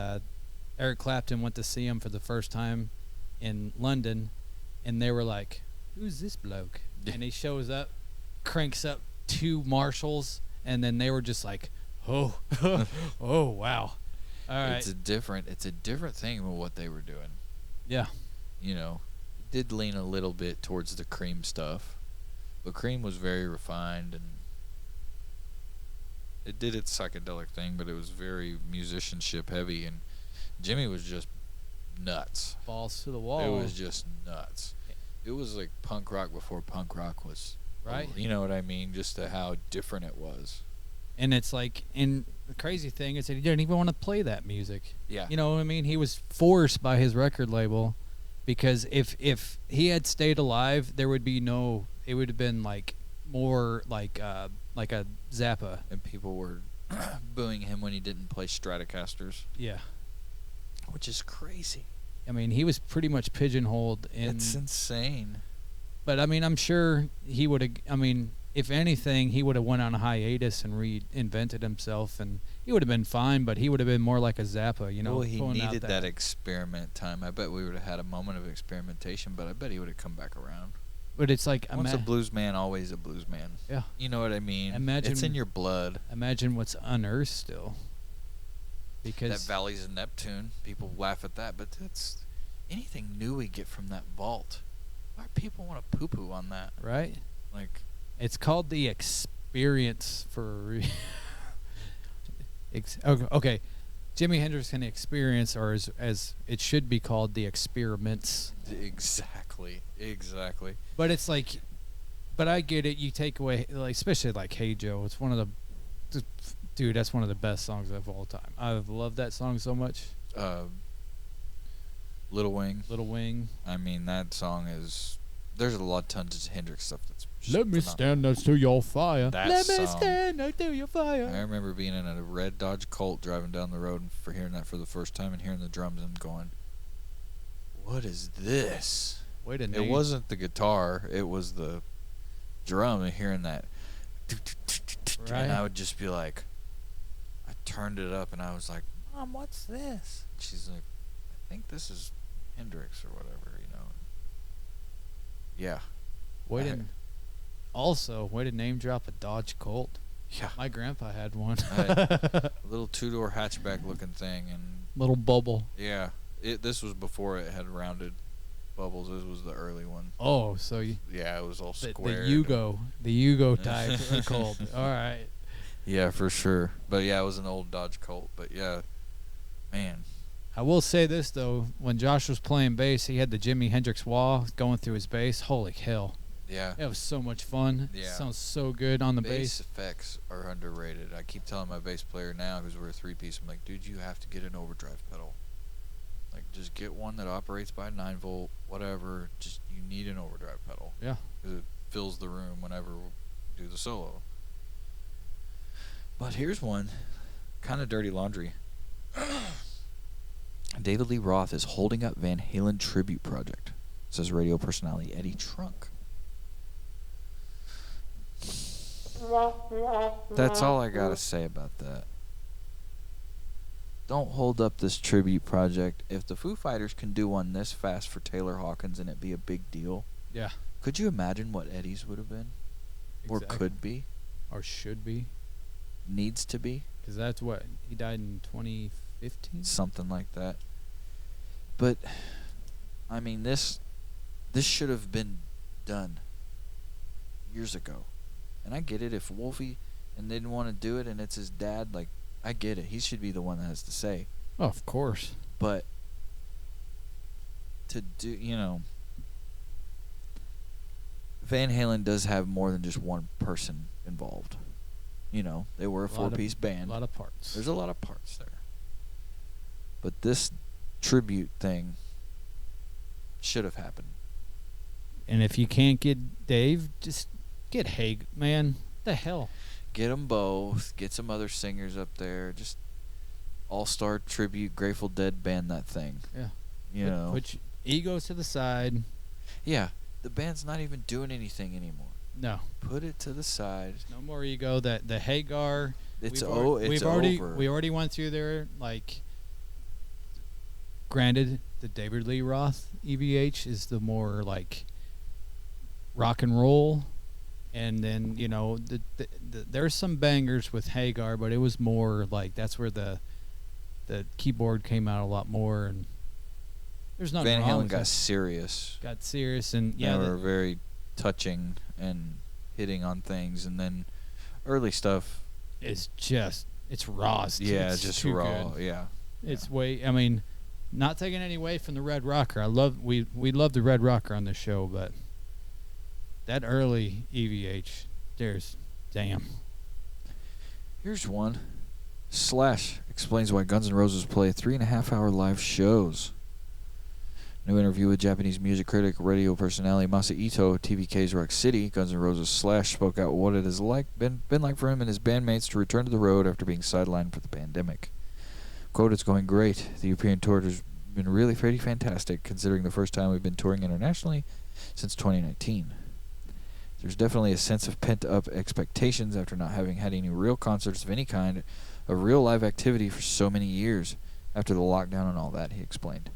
Eric Clapton went to see him for the first time in London, and they were like, "Who's this bloke?" Yeah. And he shows up, cranks up 2 Marshalls, and then they were just like, "Oh, oh wow, all right." It's a different thing than what they were doing. Yeah. You know, it did lean a little bit towards the Cream stuff, but Cream was very refined and it did its psychedelic thing, but it was very musicianship heavy, and Jimmy was just nuts. Balls to the wall. It was just nuts. It was like punk rock before punk rock was, Right. You know what I mean? Just to how different it was. And it's like, and the crazy thing is that he didn't even want to play that music. Yeah. You know what I mean? He was forced by his record label, because if he had stayed alive, there would be no. It would have been like more like a Zappa. And people were booing him when he didn't play Stratocasters, Yeah. which is crazy. I mean, he was pretty much pigeonholed in. It's insane. But I mean, I'm sure he would have. I mean, if anything, he would have went on a hiatus and reinvented himself, and he would have been fine. But he would have been more like a Zappa, you know. Well, he pulling out needed that experiment time. I bet we would have had a moment of experimentation, but I bet he would have come back around. But it's like, Once a blues man, always a blues man. Yeah. You know what I mean? Imagine- it's in your blood. imagine what's unearthed still. Because That Valleys of Neptune, people laugh at that, but that's anything new we get from that vault. Why do people want to poo-poo on that? right, Like, it's called the experience for. Okay. Jimi Hendrix and the Experience, or as it should be called, the Experiments. Exactly. But it's like, but I get it. You take away, like, especially like Hey Joe. It's one of the, dude, that's one of the best songs of all time. I love that song so much. Little Wing. Little Wing. I mean, that song is. There's a lot tons of Hendrix stuff that's. Let me stand next to your fire. That Let me song. stand next to your fire. I remember being in a red Dodge Colt driving down the road and for hearing that for the first time and hearing the drums and going, "What is this?" Wait a minute. It wasn't the guitar; it was the drum. And hearing that, Right. and I would just be like, I turned it up and I was like, "Mom, what's this?" She's like, "I think this is Hendrix or whatever, you know." Yeah. Also, way to name drop a Dodge Colt. Yeah. My grandpa had one. A little two-door hatchback looking thing, and Little bubble. yeah, this was before it had rounded bubbles. This was the early one. Oh, so you, Yeah, it was all the square. Yugo type of Colt. All right. Yeah, for sure. But yeah, it was an old Dodge Colt. But yeah, man. I will say this though, when Josh was playing bass, he had the Jimi Hendrix wah going through his bass. Holy hell. Yeah. It was so much fun. Yeah. It sounds so good on the Bass bass. effects are underrated. I keep telling my bass player now, because we're a three-piece, I'm like, dude, you have to get an overdrive pedal. Like, just get one that operates by 9-volt, whatever. Just, you need an overdrive pedal. Yeah. Because it fills the room whenever we do the solo. But here's one. Kind of dirty laundry. David Lee Roth is holding up Van Halen tribute project, says radio personality Eddie Trunk. That's all I gotta say about that. Don't hold up this tribute project. If the Foo Fighters can do one this fast for Taylor Hawkins and it be a big deal, Yeah. could you imagine what Eddie's would have been? Or Exactly. could be? Or should be. Needs to be? Because that's what, he died in 2015? Something like that. But, I mean, this should have been done years ago. And I get it if Wolfie and didn't want to do it and it's his dad, like, I get it. He should be the one that has to say. Oh, of course. But to do, you know, Van Halen does have more than just one person involved. You know, they were a four-piece band. A lot of parts. There's a lot of parts there. But this tribute thing should have happened. And if you can't get Dave, just get Haig, man. The hell. Get them both. Get some other singers up there. Just all-star tribute, Grateful Dead band that thing. Yeah. You know. Put your egos to the side. Yeah. The band's not even doing anything anymore. No. Put it to the side. No more ego. That the Hagar. It's we've over. We already went through there. Like, granted, the David Lee Roth EVH is the more like rock and roll, and then you know there's some bangers with Hagar, but it was more like that's where the keyboard came out a lot more, and there's nothing Van wrong Halen with got it. serious. Got serious, and yeah, They were very touching and hitting on things, and then early stuff. it's raw. Yeah, it's just too raw. good. Yeah. It's way. I mean, not taking any away from the Red Rocker. We love the Red Rocker on this show, but that early EVH, damn. Here's one. Slash explains why Guns N' Roses play 3.5-hour live shows. New interview with Japanese music critic, radio personality Masa Ito, TVK's Rock City. Guns N' Roses Slash spoke out what it has been like for him and his bandmates to return to the road after being sidelined for the pandemic. Quote, "It's going great. The European tour has been really pretty fantastic, considering the first time we've been touring internationally since 2019. There's definitely a sense of pent-up expectations after not having had any real concerts of any kind of real live activity for so many years after the lockdown and all that," he explained.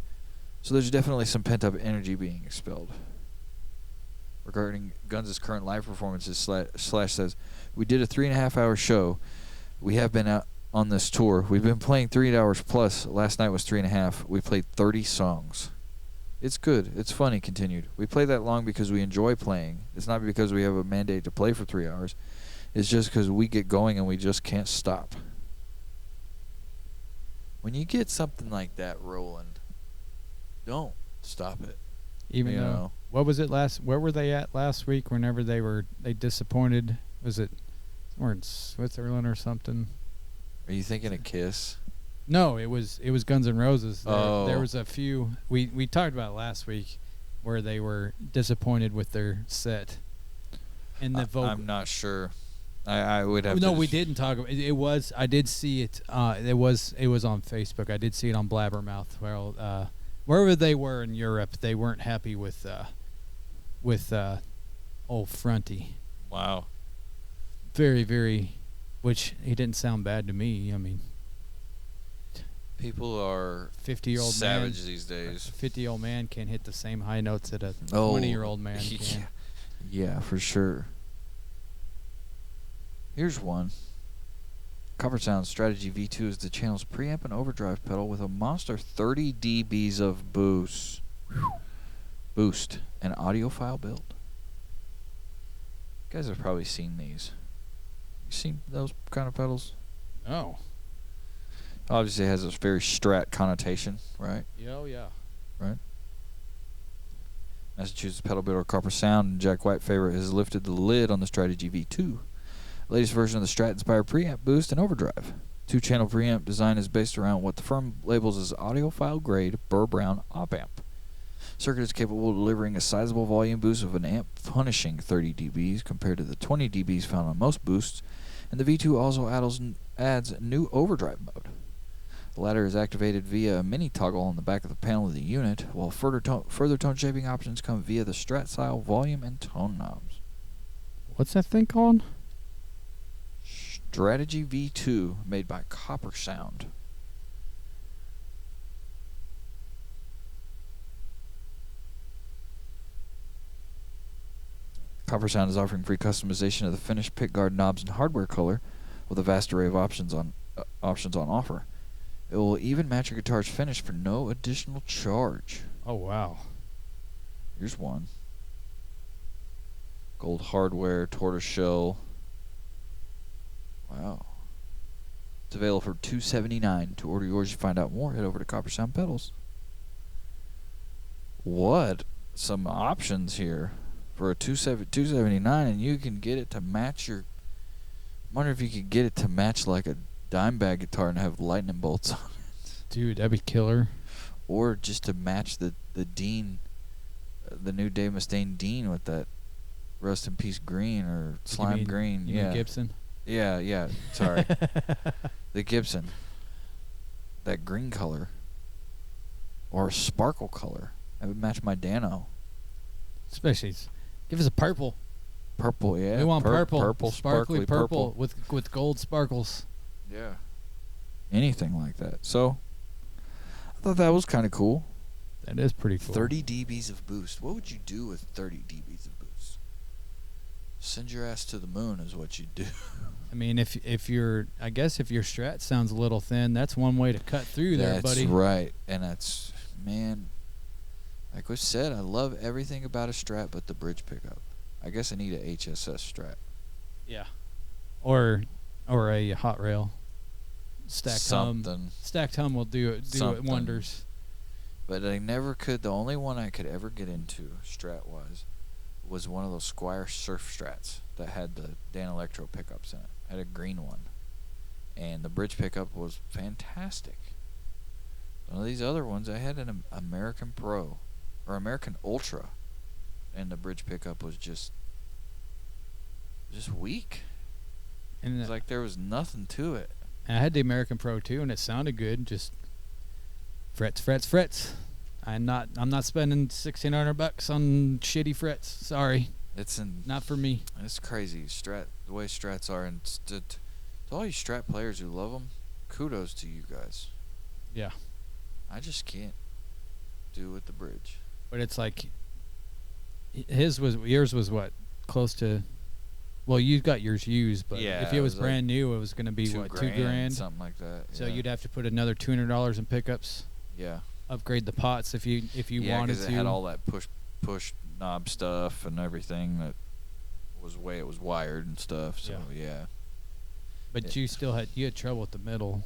So there's definitely some pent-up energy being expelled. Regarding Guns' current live performances, Slash says, "We did a 3.5-hour show. We have been out on this tour. We've been playing 3 hours plus. Last night was 3.5. We played 30 songs. It's good. It's fun," he continued. "We play that long because we enjoy playing. It's not because we have a mandate to play for 3 hours. It's just because we get going and we just can't stop." when you get something like that rolling, don't stop it. Even You though, know. what was it last? Where were they at last week? Whenever they disappointed, was it somewhere in Switzerland or something? Are you thinking of Kiss? No, it was Guns N' Roses. There Oh. was a few we talked about last week where they were disappointed with their set and the vocal. I'm not sure. I would have. No, to we didn't talk about it. It was I did see it. It was on Facebook. I did see it on Blabbermouth. Well, wherever they were in Europe, they weren't happy with old Fronty. Wow. Very, very. Which he didn't sound bad to me. I mean, People are 50-year-old man. savage these days. 50-year-old man can't hit the same high notes that a Oh, 20-year-old man can. Yeah, for sure. Here's one. Coppersound Strategy V2 is the channel's preamp and overdrive pedal with a monster 30 dBs of boost and audiophile build. You guys have probably seen these. You seen those kind of pedals? No. Obviously, it has a very Strat connotation, right? Yeah. Massachusetts pedal builder Coppersound and Jack White favorite has lifted the lid on the Strategy V2. Latest version of the Strat inspired preamp, boost, and overdrive. Two-channel preamp design is based around what the firm labels as audiophile grade Burr Brown op amp. Circuit is capable of delivering a sizable volume boost of an amp punishing 30 dBs compared to the 20 dBs found on most boosts, and the V2 also adds new overdrive mode. The latter is activated via a mini toggle on the back of the panel of the unit, while further tone shaping options come via the Strat style volume and tone knobs. What's that thing called? Strategy V2, made by Coppersound. Coppersound is offering free customization of the finished pickguard knobs and hardware color, with a vast array of options on offer. It will even match your guitar's finish for no additional charge. Oh, wow. Here's one. Gold hardware, tortoiseshell. Wow. It's available for $279. To order yours, you find out more, head over to Coppersound Pedals. What? Some options here for a $279, and you can get it to match your... I wonder if you could get it to match like a Dimebag guitar and have lightning bolts on it. Dude, that'd be killer. Or just to match the Dean, the new Dave Mustaine Dean with that rust in peace green or slime green. You mean Gibson? Yeah. Sorry. The Gibson. That green color. Or a sparkle color. That would match my Dano. Especially, give us a purple. Purple, yeah. We want purple. Purple, sparkly purple with gold sparkles. Yeah. Anything like that. So, I thought that was kind of cool. That is pretty cool. 30 dBs of boost. What would you do with 30 dBs of boost? Send your ass to the moon is what you do. I mean, if your Strat sounds a little thin, that's one way to cut through there, buddy. That's right. And that's, man, like we said, I love everything about a Strat but the bridge pickup. I guess I need a HSS Strat. Yeah. Or a hot rail. Stacked hum. Something. Stacked hum will do it wonders. But I never could. The only one I could ever get into Strat-wise was one of those Squire Surf Strats that had the Dan Electro pickups in it. I had a green one. And the bridge pickup was fantastic. One of these other ones, I had an American Pro or American Ultra, and the bridge pickup was just weak. And It was like there was nothing to it. I had the American Pro too, and it sounded good. Just frets. I'm not spending $1,600 on shitty frets. Sorry, not for me. It's crazy. The way Strats are, and to all you Strat players who love them, kudos to you guys. Yeah, I just can't do with the bridge. but it's like yours was what, close to. Well, you got yours used, but Yeah, if it was it was brand new, it was going to be $2,000, $2,000. something like that. So yeah. you'd have to put another $200 in pickups. Yeah. Upgrade the pots if you Yeah, wanted 'cause to. it had all that push knob stuff and everything that was the way it was wired and stuff. So yeah. But you had trouble with the middle.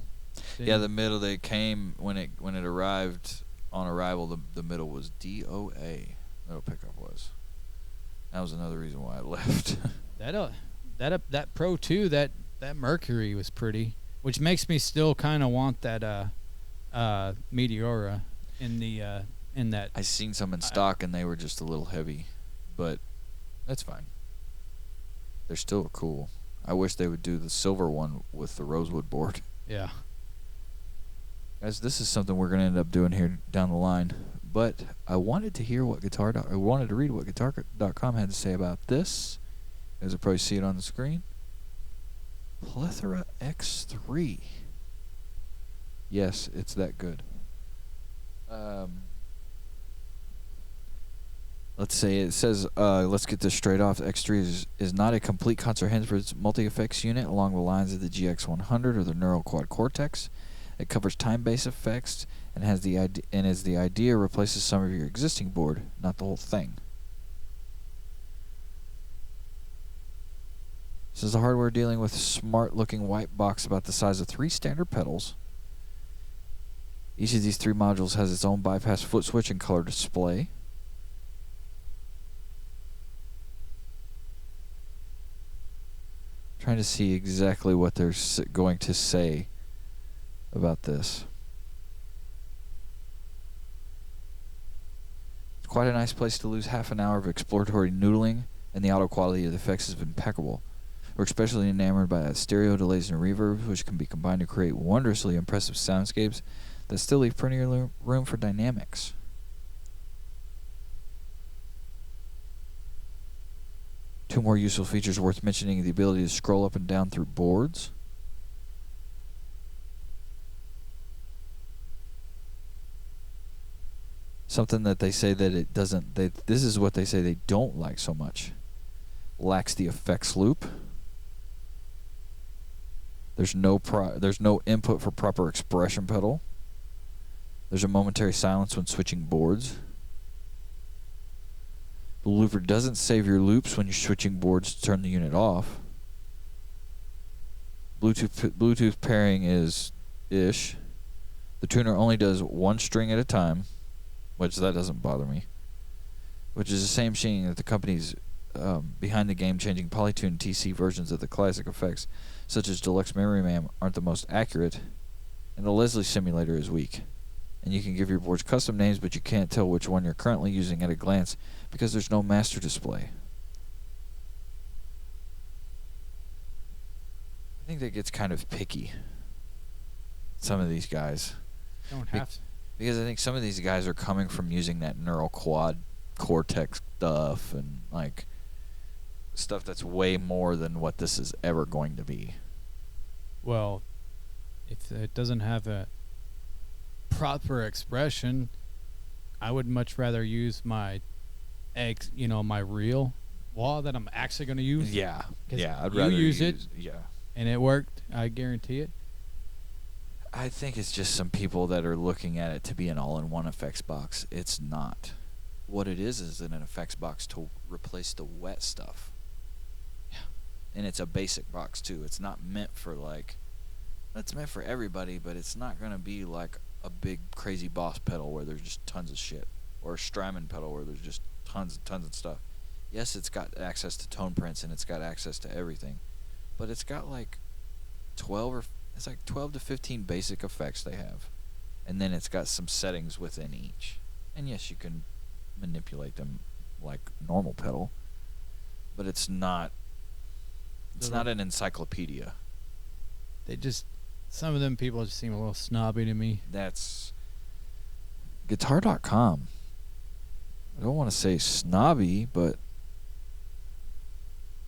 Yeah, the middle they came when it arrived on arrival. The middle was DOA. Middle pickup was. That was another reason why I left. that Pro 2, that Mercury was pretty, which makes me still kind of want that Meteora in that. I seen some in stock and they were just a little heavy, but that's fine. They're still cool. I wish they would do the silver one with the rosewood board. Yeah. Guys, this is something we're going to end up doing here down the line. But I wanted to hear what I wanted to read what Guitar.com had to say about this. As you probably see it on the screen. Plethora X3. Yes, it's that good. Let's get this straight off. X3 is not a complete comprehensive multi-effects unit along the lines of the GX100 or the Neural Quad Cortex. It covers time-based effects and has the idea replaces some of your existing board, not the whole thing. This is the hardware dealing with a smart-looking white box about the size of 3 standard pedals. Each of these 3 modules has its own bypass foot switch and color display. Trying to see exactly what they're going to say about this. It's quite a nice place to lose half an hour of exploratory noodling, and the audio quality of the effects is impeccable. We're especially enamored by that stereo delays and reverbs, which can be combined to create wondrously impressive soundscapes that still leave plenty of room for dynamics. Two more useful features worth mentioning: the ability to scroll up and down through boards. Something that they say that it doesn't. This is what they say they don't like so much. Lacks the effects loop. There's no input for proper expression pedal. There's a momentary silence when switching boards. The looper doesn't save your loops when you're switching boards to turn the unit off. Bluetooth pairing is ish. The tuner only does 1 string at a time, which that doesn't bother me. Which is the same shading that the company's behind the game-changing Polytune TC versions of the classic effects, such as Deluxe Memory Man, aren't the most accurate, and the Leslie simulator is weak. And you can give your boards custom names, but you can't tell which one you're currently using at a glance because there's no master display. I think that gets kind of picky. Some of these guys. Don't have to. Because I think some of these guys are coming from using that Neural Quad Cortex stuff and like stuff that's way more than what this is ever going to be. Well, if it doesn't have a proper expression, I would much rather use my my real wall that I'm actually going to use. Yeah, I'd you rather use it. Yeah, and it worked. I guarantee it. I think it's just some people that are looking at it to be an all-in-one effects box. It's not. What it is an effects box to replace the wet stuff. Yeah. And it's a basic box too. It's not meant for it's meant for everybody, but it's not going to be like a big crazy Boss pedal where there's just tons of shit, or a Strymon pedal where there's just tons and tons of stuff. Yes, it's got access to tone prints and it's got access to everything, but it's got like 12 to 15 basic effects they have, and then it's got some settings within each. And yes, you can manipulate them like normal pedal, but it's not an encyclopedia. Some of them people just seem a little snobby to me. That's Guitar.com. I don't want to say snobby, but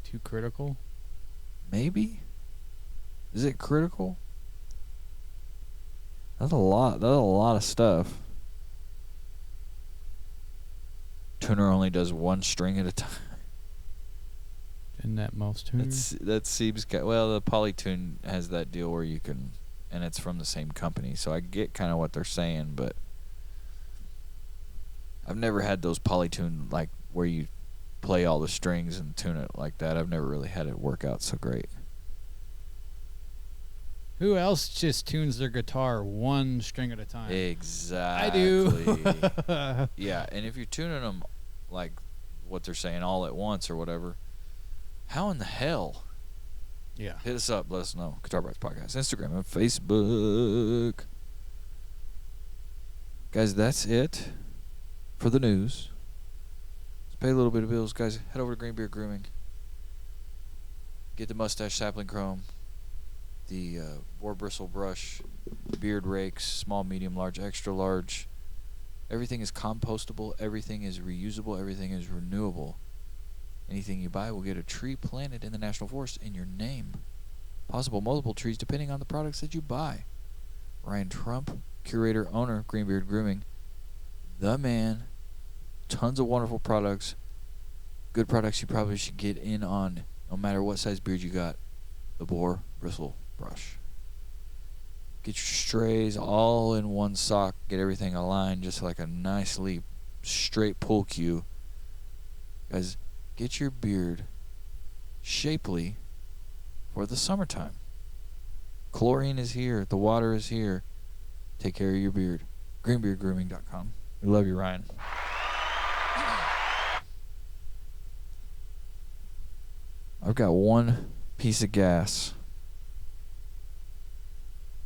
too critical. Maybe. Is it critical? That's a lot. That's a lot of stuff. Tuner only does 1 string at a time. Isn't that most tuners? That seems well. The Polytune has that deal where you can, and it's from the same company, so I get kind of what they're saying, but I've never had those Polytune like where you play all the strings and tune it like that. I've never really had it work out so great. Who else just tunes their guitar one string at a time? Exactly. I do. Yeah, and if you're tuning them like what they're saying all at once or whatever, how in the hell? Yeah. Hit us up. Let us know. Guitar Bites Podcast, Instagram and Facebook. Guys, that's it for the news. Let's pay a little bit of bills. Guys, head over to Greenbeard Grooming. Get the mustache sapling chrome, the boar bristle brush, beard rakes, small, medium, large, extra large. Everything is compostable. Everything is reusable. Everything is renewable. Anything you buy will get a tree planted in the National Forest in your name. Possible multiple trees depending on the products that you buy. Ryan Trump, curator, owner of Greenbeard Grooming. The man. Tons of wonderful products. Good products you probably should get in on no matter what size beard you got. The boar bristle brush. Get your strays all in one sock. Get everything aligned just like a nicely straight pull cue. Guys, get your beard shapely for the summertime. Chlorine is here. The water is here. Take care of your beard. Greenbeardgrooming.com. We love you, Ryan. I've got one piece of gas,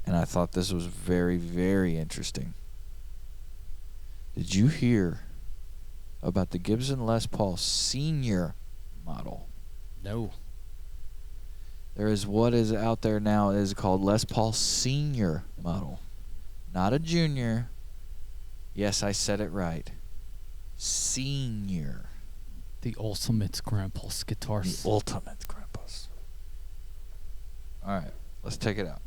and I thought this was very, very interesting. Did you hear about the Gibson Les Paul Senior model? No. There is what is out there now is called Les Paul Senior model. Not a junior. Yes, I said it right. Senior. The ultimate grandpa's guitars. The ultimate grandpa's. Alright, let's take it out.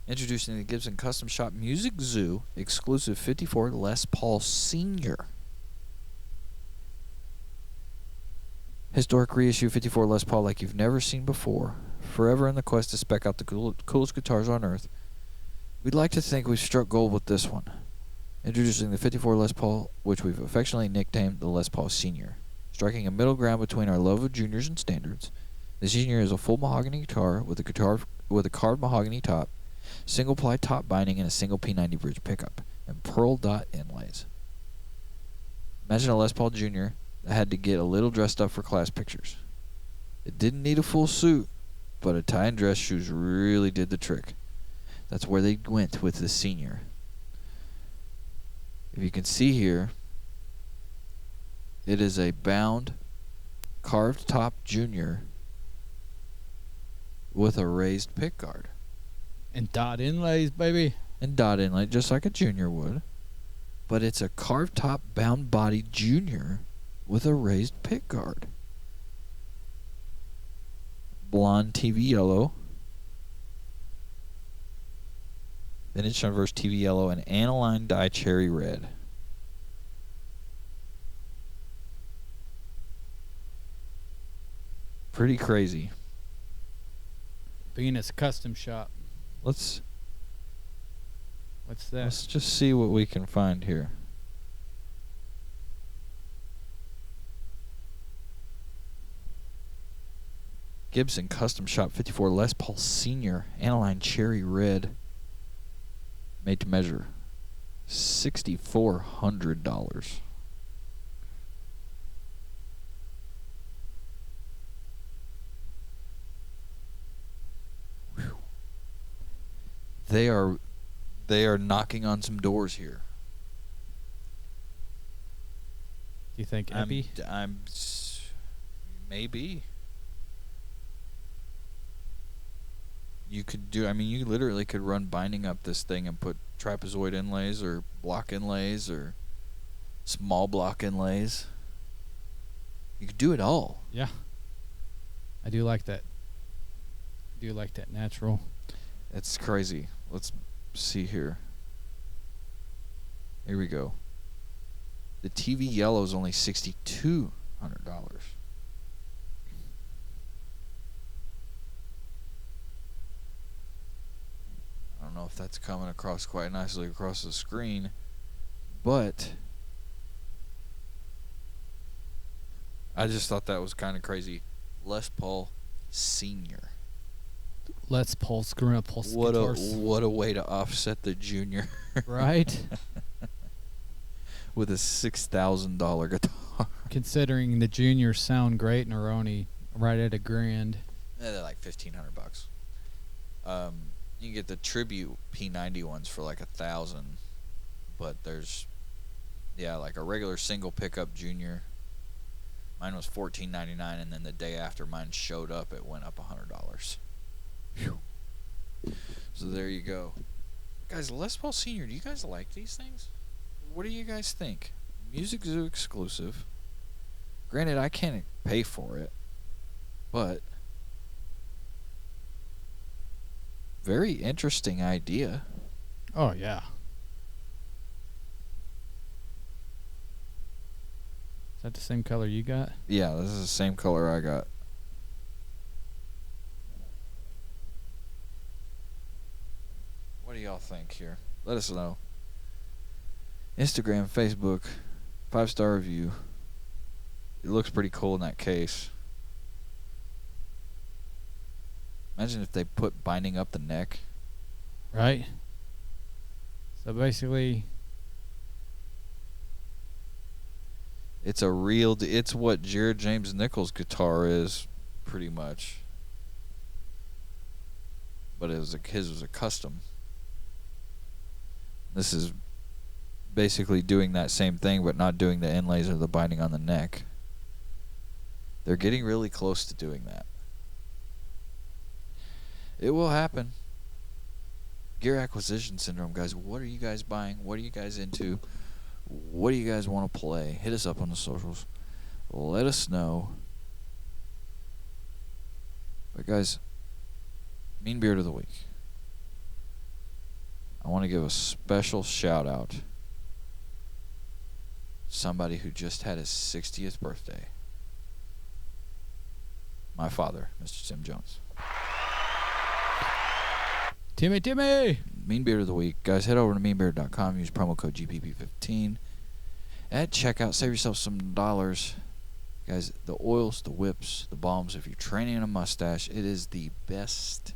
Introducing the Gibson Custom Shop Music Zoo exclusive 54 Les Paul Senior. Historic reissue 54 Les Paul like you've never seen before. Forever in the quest to spec out the coolest guitars on earth. We'd like to think we've struck gold with this one. Introducing the 54 Les Paul, which we've affectionately nicknamed the Les Paul Senior. Striking a middle ground between our love of juniors and standards, the Senior is a full mahogany guitar with a carved mahogany top, single ply top binding, and a single P90 bridge pickup, and pearl dot inlays. Imagine a Les Paul Junior that had to get a little dressed up for class pictures. It didn't need a full suit, but a tie and dress shoes really did the trick. That's where they went with the Senior. If you can see here, it is a bound, carved top Junior with a raised pickguard. And dot inlays, baby. And dot inlay, just like a Junior would. But it's a carved top, bound body Junior with a raised pickguard. Blonde TV yellow. Vintage Sunburst TV yellow and aniline dye cherry red. Pretty crazy. Being a custom shop. Let's What's that? let's just see what we can find here. Gibson Custom Shop 54 Les Paul Senior aniline cherry red. Made to measure. $6,400. Whew. They are knocking on some doors here. Do you think Epi? Maybe. You could do, I mean, you literally could run binding up this thing and put trapezoid inlays or block inlays or small block inlays. You could do it all. Yeah. I do like that. I do like that natural. It's crazy. Let's see here. Here we go. The TV yellow is only $6,200. I don't know if that's coming across quite nicely across the screen, but I just thought that was kind of crazy. Les Paul Senior. Les Paul's Gorilla Pulse What guitars. what a way to offset the Junior Right? with a $6,000 guitar. Considering the Juniors sound great and are only right at $1,000. Yeah, they're like $1,500. You can get the tribute P90 ones for like $1,000, but there's like a regular single pickup Junior. Mine was $14.99, and then the day after mine showed up, it went up $100. So there you go, guys. Les Paul Senior. Do you guys like these things? What do you guys think? Music Zoo exclusive. Granted, I can't pay for it, but very interesting idea. Oh, yeah. Is that the same color you got? Yeah, this is the same color I got. What do y'all think here? Let us know. Instagram, Facebook, 5-star review. It looks pretty cool in that case. Imagine if they put binding up the neck. Right? So basically, It's a real. It's what Jared James Nichols' guitar is, pretty much. But his was a custom. This is basically doing that same thing, but not doing the inlays or the binding on the neck. They're getting really close to doing that. It will happen. Gear acquisition syndrome, guys. What are you guys buying? What are you guys into? What do you guys want to play? Hit us up on the socials. Let us know. But guys, Mean Beard of the Week. I want to give a special shout out to somebody who just had his 60th birthday. My father, Mr. Tim Jones. Timmy! Mean Beard of the Week. Guys, head over to meanbeard.com. Use promo code GPP15. At checkout, save yourself some dollars. Guys, the oils, the whips, the balms, if you're training a mustache, it is the best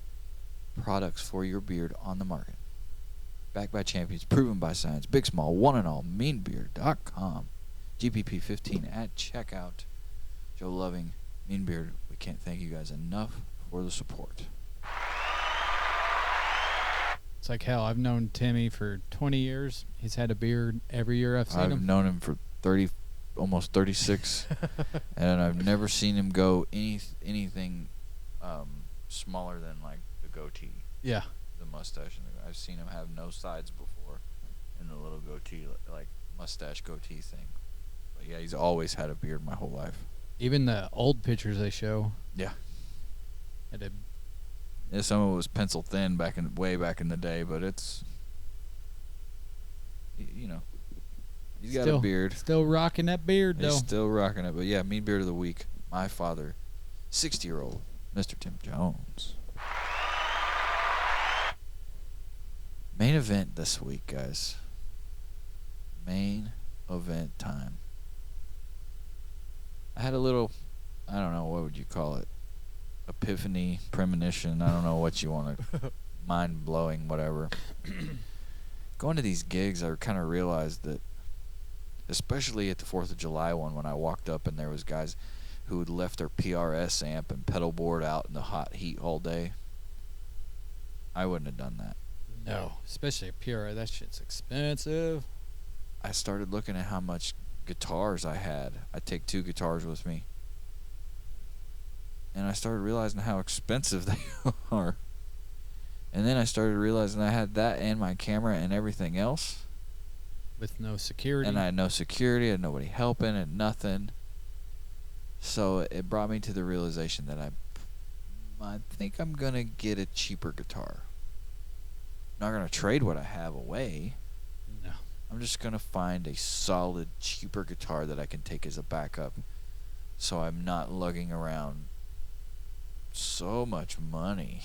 products for your beard on the market. Backed by champions, proven by science, big, small, one and all, meanbeard.com. GPP15 at checkout. Joe Loving, Mean Beard, we can't thank you guys enough for the support. It's like hell. I've known Timmy for 20 years. He's had a beard every year I've seen him. I've known him for 30, almost 36, and I've never seen him go anything smaller than like the goatee. Yeah. The mustache. I've seen him have no sides before, and the little goatee, like mustache goatee thing. But yeah, he's always had a beard my whole life. Even the old pictures they show. Yeah. Had a Yeah, some of it was pencil thin way back in the day, but it's, you know, he's got a beard. Still rocking that beard, though. He's still rocking it. But yeah, Mean Beard of the Week. My father, 60-year-old Mr. Tim Jones. Main event this week, guys. Main event time. I had a little, I don't know, what would you call it? Epiphany, premonition, I don't know what you want to, mind-blowing, whatever. Going to these gigs, I kind of realized that, especially at the 4th of July one, when I walked up and there was guys who had left their PRS amp and pedal board out in the hot heat all day. I wouldn't have done that. No. Especially a PRI. That shit's expensive. I started looking at how much guitars I had. I take 2 guitars with me. And I started realizing how expensive they are. And then I started realizing I had that and my camera and everything else. With no security. And I had no security, I had nobody helping, and nothing. So it brought me to the realization that I think I'm going to get a cheaper guitar. I'm not going to trade what I have away. No. I'm just going to find a solid, cheaper guitar that I can take as a backup. So I'm not lugging around so much money.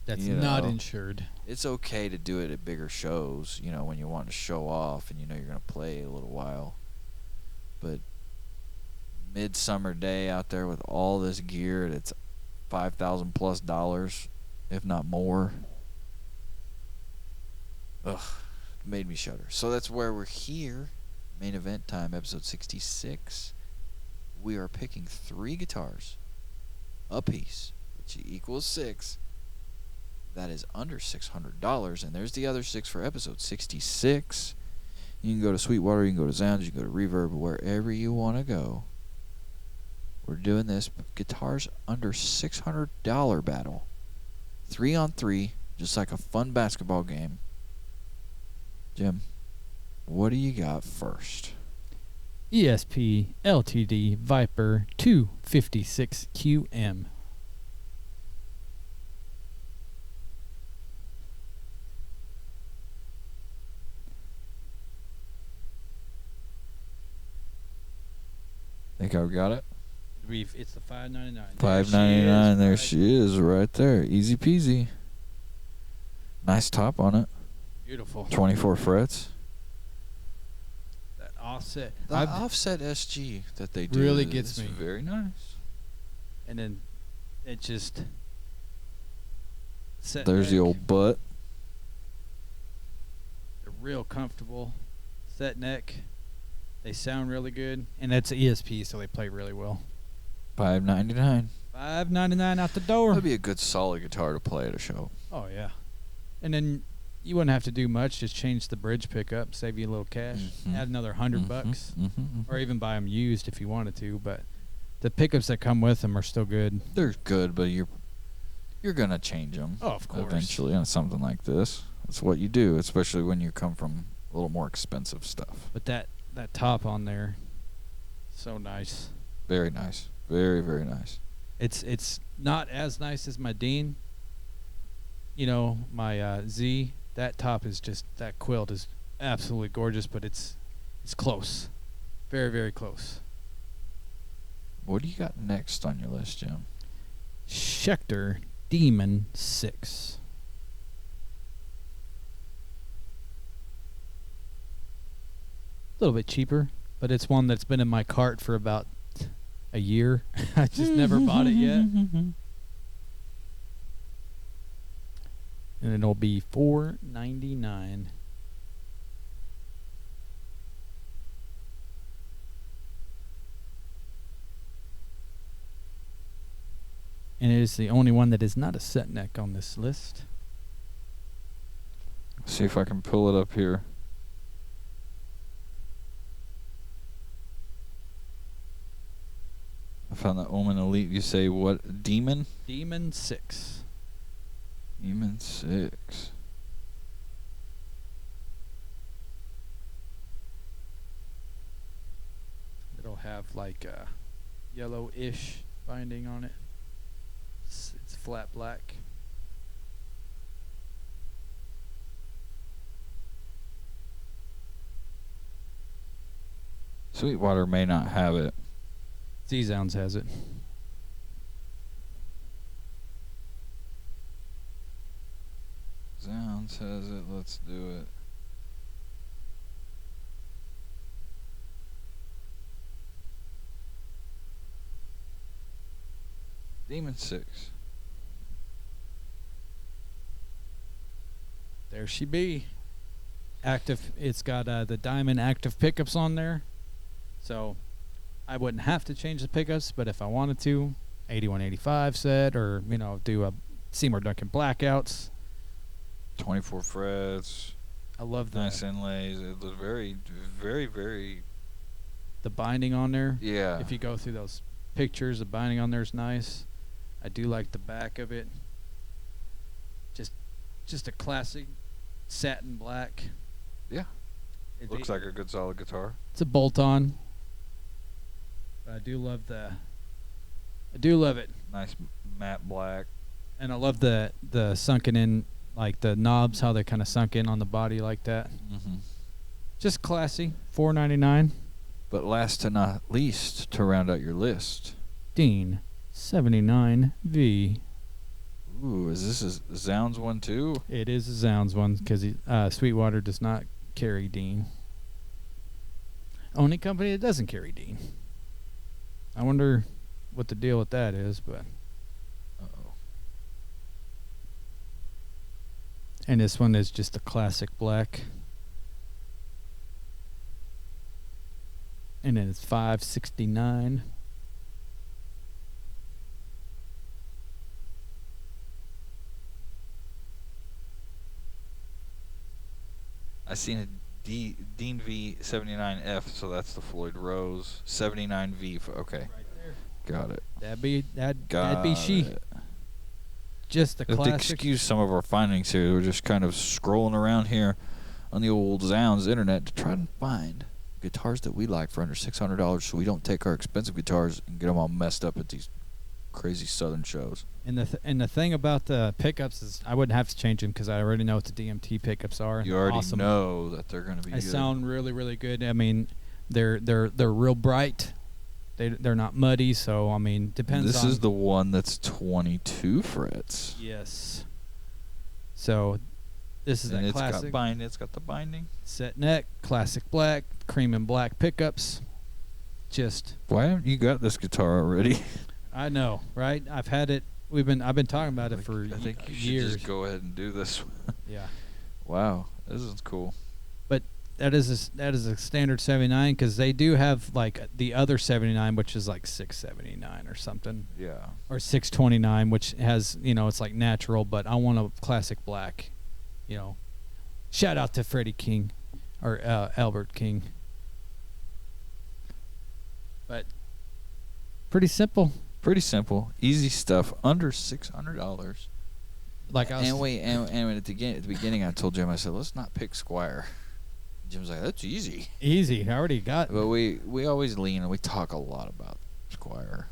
That's You not know, insured. It's okay to do it at bigger shows, you know, when you want to show off and you know you're going to play a little while. But midsummer day out there with all this gear that's $5,000 plus, if not more. Ugh, made me shudder. So that's where we're here. Main event time, episode 66. We are picking 3 guitars a piece, which equals 6. That is under $600, and there's the other 6 for episode 66. You can go to Sweetwater, you can go to Sounds, you can go to Reverb, wherever you want to go. We're doing this guitars under $600 battle. 3 on 3, just like a fun basketball game. Jim, what do you got first? Esp Ltd Viper 256 QM. Think I've got it? It's the $5.99. $5.99. There she is, right there. Easy peasy. Nice top on it. Beautiful. 24 frets. That offset. The offset SG that they do really gets me. Very nice. And then it just. There's the old butt. They're real comfortable. Set neck. They sound really good. And that's ESP, so they play really well. $5.99. $5.99 out the door. That'd be a good solid guitar to play at a show. Oh, yeah. And then you wouldn't have to do much. Just change the bridge pickup, save you a little cash, add another $100, or even buy them used if you wanted to. But the pickups that come with them are still good. They're good, but you're gonna change them. Oh, of course. Eventually on something like this. That's what you do, especially when you come from a little more expensive stuff. But that top on there, so nice. Very nice. Very, very nice. It's not as nice as my Dean. You know, my Z. That top is just, that quilt is absolutely gorgeous, but it's close. Very, very close. What do you got next on your list, Jim? Schechter Demon 6. A little bit cheaper, but it's one that's been in my cart for about a year. I just never bought it yet. And it'll be $4.99. And it is the only one that is not a set neck on this list. See if I can pull it up here. I found the Omen Elite. You say what? Demon? Demon 6. Demon 6. It'll have like a yellowish binding on it. It's flat black. Sweetwater may not have it. Z-Sounds has it. Sounds has it. Let's do it. Demon 6. There she be. Active. It's got the diamond active pickups on there. So I wouldn't have to change the pickups, but if I wanted to, 8185 set, or do a Seymour Duncan blackouts. 24 frets. I love that. Nice inlays. It was very, very, very. The binding on there. Yeah. If you go through those pictures, the binding on there is nice. I do like the back of it. Just a classic satin black. Yeah. Looks like a good solid guitar. It's a bolt-on. But I do love it. Nice matte black. And I love the sunken in, like the knobs, how they kind of sunk in on the body like that. Just classy. $4.99. But last to not least, to round out your list, Dean 79V. ooh, is this a Zounds one too? It is a Zounds one because Sweetwater does not carry Dean. Only company that doesn't carry Dean. I wonder what the deal with that is, but Uh-oh. And this one is just a classic black. And then it's $569. I seen a Dean V79F, so that's the Floyd Rose 79V. Okay, Right there. got it. That'd be she. It. Just a If they classic. excuse some of our findings here, we're just kind of scrolling around here on the old Zounds internet to try and find guitars that we like for under $600, so we don't take our expensive guitars and get them all messed up at these crazy southern shows. And the thing about the pickups is I wouldn't have to change them because I already know what the DMT pickups are. You already Awesome. know that they're going to be They good. sound really, really good. I mean, they're real bright. They're not muddy, so I mean, depends. This on is the one that's 22 frets. yes. So this is And a it's classic it's got the binding. set neck, classic black, cream and black pickups. Just Why haven't you got this guitar already? I know, right? I've had it. I've been talking about it for I think you years. should just go ahead and do this. Yeah. Wow, this is cool. But that is a standard 79 because they do have like the other 79, which is like 679 or something, Yeah. or 629, which has it's like natural. But I want a classic black. Shout out to Freddie King, or Albert King. But pretty simple. Pretty simple, easy stuff, under $600. Like I was, And at the beginning, I told Jim, I said, let's not pick Squire. Jim's like, that's easy. easy. I already got. But we always lean and we talk a lot about Squire.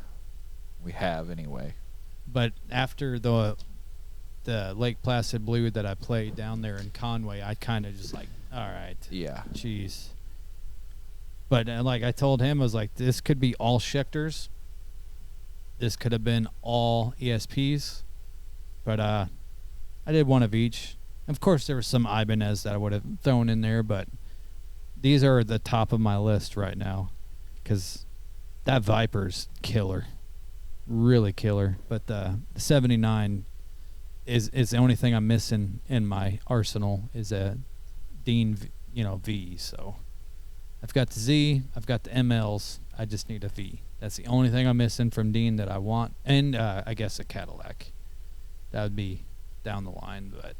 We have anyway. But after the Lake Placid Blue that I played down there in Conway, I kind of just like, all right, Yeah. jeez. But like I told him, I was like, this could be all Schechters. This could have been all ESPs. But I did one of each. Of course, there was some Ibanez that I would have thrown in there, but these are the top of my list right now because that Viper's killer. Really killer. But the 79 is the only thing I'm missing in my arsenal is a Dean V. So I've got the Z, I've got the MLs, I just need a V. That's the only thing I'm missing from Dean that I want. And I guess a Cadillac. That would be down the line, but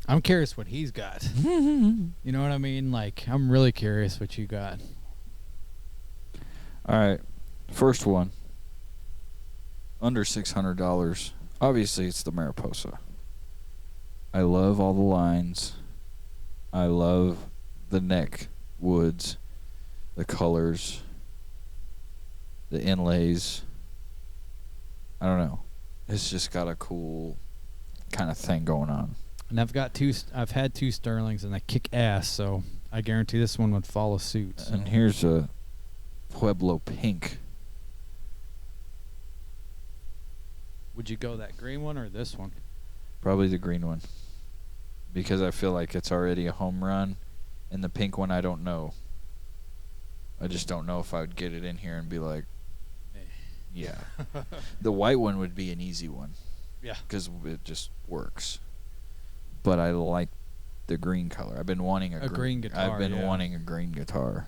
I'm curious what he's got. You know what I mean? Like, I'm really curious what you got. All right. First one. Under $600. Obviously, it's the Mariposa. I love all the lines. I love the neck woods, the colors, the inlays. I don't know. It's just got a cool kind of thing going on. And I've had two Sterlings and they kick ass, so I guarantee this one would follow suit. So. And here's a Pueblo pink. Would you go that green one or this one? Probably the green one. Because I feel like it's already a home run. And the pink one, I don't know. I just don't know if I would get it in here and be like, yeah. The white one would be an easy one. Yeah. Because it just works. But I like the green color. I've been wanting a green guitar. I've been wanting a green guitar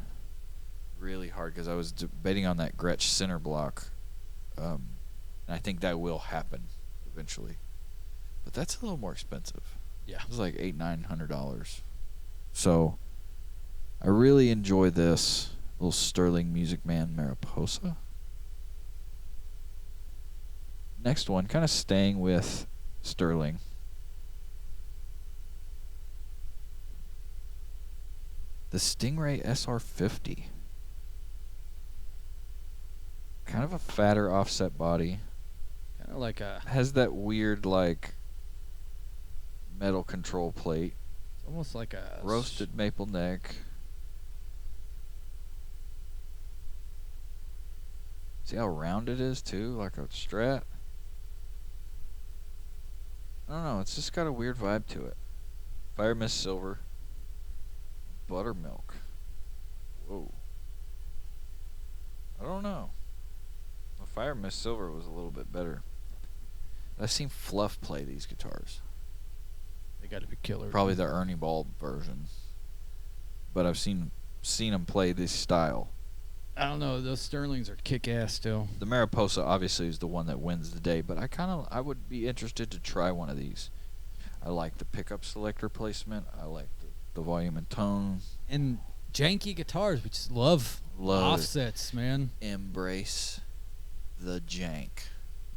really hard because I was debating on that Gretsch center block. And I think that will happen eventually. But that's a little more expensive. Yeah. It's like $800-900. So I really enjoy this little Sterling Music Man Mariposa. Next one, kind of staying with Sterling. The Stingray SR50. Kind of a fatter offset body. Kind of like a. Has that weird, like, metal control plate. It's almost like a. Roasted maple neck. See how round it is, too? Like a Strat. I don't know. It's just got a weird vibe to it. Fire Mist Silver. Buttermilk. Whoa. I don't know. The Fire Mist Silver was a little bit better. I've seen Fluff play these guitars. They got to be killer. Probably the Ernie Ball version. But I've seen him play this style. I don't know. Those Sterlings are kick-ass still. The Mariposa obviously is the one that wins the day, but I would be interested to try one of these. I like the pickup selector placement. I like the volume and tone. And janky guitars, we just love offsets, man. Embrace the jank.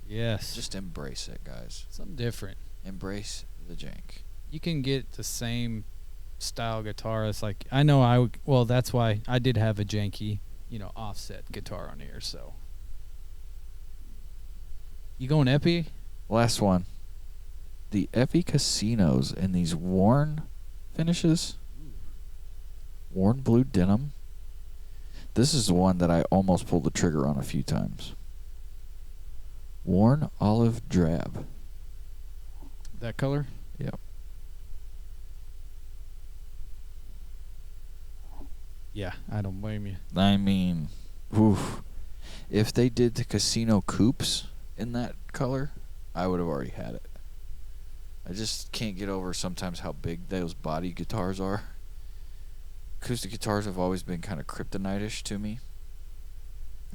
Yes. Just embrace it, guys. Something different. Embrace the jank. You can get the same style guitar. It's like, well, that's why I did have a janky, offset guitar on here, so. You going Epi? Last one. The Epi Casinos in these worn finishes. Worn blue denim. This is the one that I almost pulled the trigger on a few times. Worn olive drab. That color? Yep. Yeah, I don't blame you. I mean, oof. If they did the Casino Coupes in that color, I would have already had it. I just can't get over sometimes how big those body guitars are. Acoustic guitars have always been kind of kryptonite-ish to me,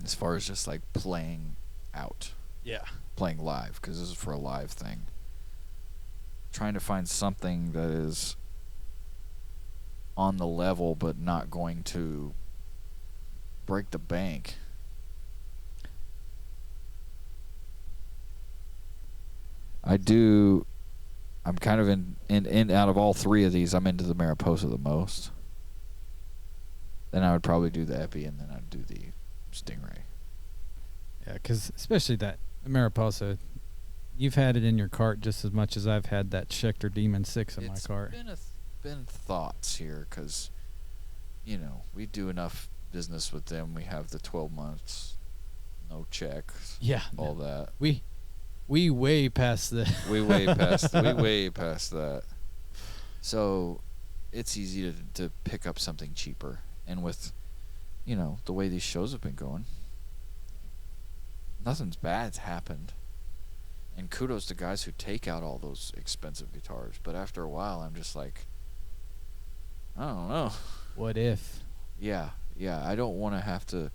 as far as just like playing out. Yeah. Playing live, because this is for a live thing. Trying to find something that is on the level but not going to break the bank. I'm kind of in out of all three of these, I'm into the Mariposa the most. Then I would probably do the Epi, and then I'd do the Stingray. Yeah, because especially that Mariposa, you've had it in your cart just as much as I've had that Schechter Demon 6 in my cart. It's been thoughts here, because, we do enough business with them. We have the 12 months, no checks, Yeah. all that. We way past the. We way past that. So it's easy to pick up something cheaper. And with, the way these shows have been going, nothing's bad's happened. And kudos to guys who take out all those expensive guitars. But after a while, I'm just like, I don't know. What if? Yeah. I don't want to have to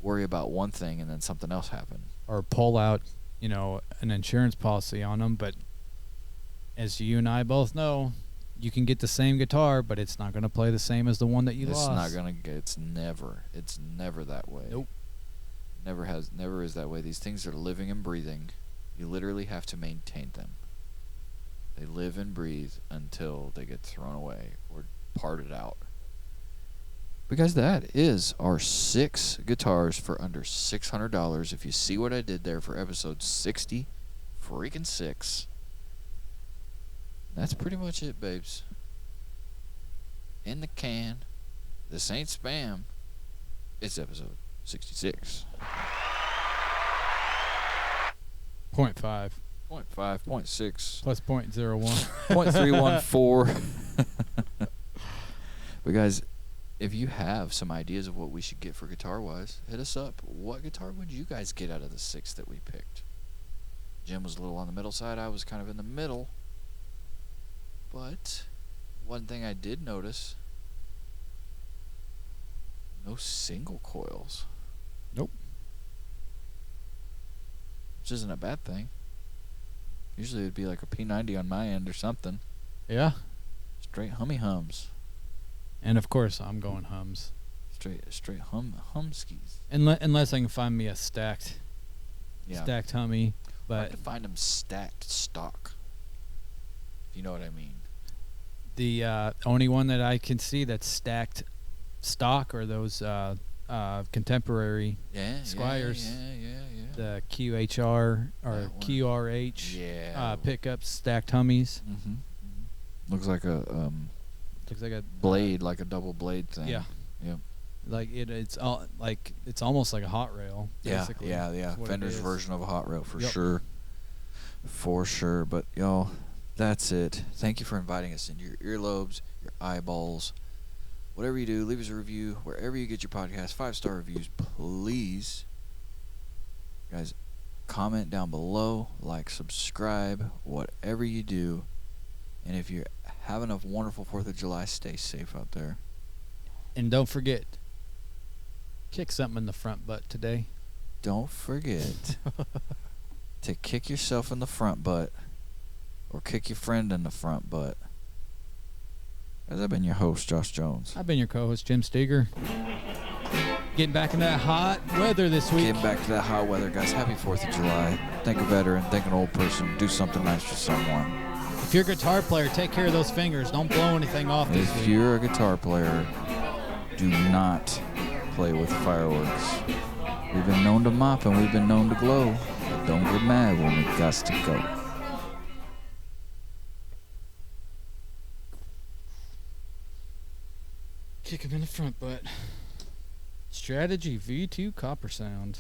worry about one thing and then something else happen. Or pull out, an insurance policy on them. But as you and I both know, you can get the same guitar, but it's not going to play the same as the one that you lost. It's not going to get. It's never that way. Nope. Never is that way. These things are living and breathing. You literally have to maintain them. They live and breathe until they get thrown away or parted out. Because that is our 6 guitars for under $600. If you see what I did there for episode 66. That's pretty much it, babes. In the can. This ain't spam. It's episode 66. 0.5. 0.5, 0.6. Plus 0.01. 0.314. But guys, if you have some ideas of what we should get for guitar-wise, hit us up. What guitar would you guys get out of the 6 that we picked? Jim was a little on the middle side. I was kind of in the middle. But one thing I did notice, no single coils. Nope. Which isn't a bad thing. Usually it'd be like a P90 on my end or something. Yeah. Straight hums. And of course, I'm going hums. Straight humskis. Unless I can find me a stacked hummy. I But can find them stacked stock. If you know what I mean. the only one that I can see that's stacked stock are those contemporary Squires. Yeah. The QHR or QRH pickups, stacked hummies. Mm-hmm. Looks like a Looks like a blade, like a double blade thing. Yeah. Yep. Like it's almost like a hot rail. Basically. Yeah. Fender's version of a hot rail for Yep. sure. For sure. But y'all, that's it. Thank you for inviting us into your earlobes, your eyeballs. Whatever you do, leave us a review wherever you get your podcast. 5-star reviews, please. Guys, comment down below, like, subscribe, whatever you do. And if you're having a wonderful 4th of July, stay safe out there. And don't forget, kick something in the front butt today. Don't forget to kick yourself in the front butt, or kick your friend in the front butt. As I've been your host, Josh Jones. I've been your co-host, Jim Steger. Getting back in that hot weather this week. Getting back to that hot weather, guys. Happy 4th of July. Thank a veteran, thank an old person. Do something nice for someone. If you're a guitar player, take care of those fingers. Don't blow anything off this week. If you're a guitar player, do not play with fireworks. We've been known to mop and we've been known to glow. But don't get mad when we got to go. Kick him in the front butt. Strategy V2 Coppersound.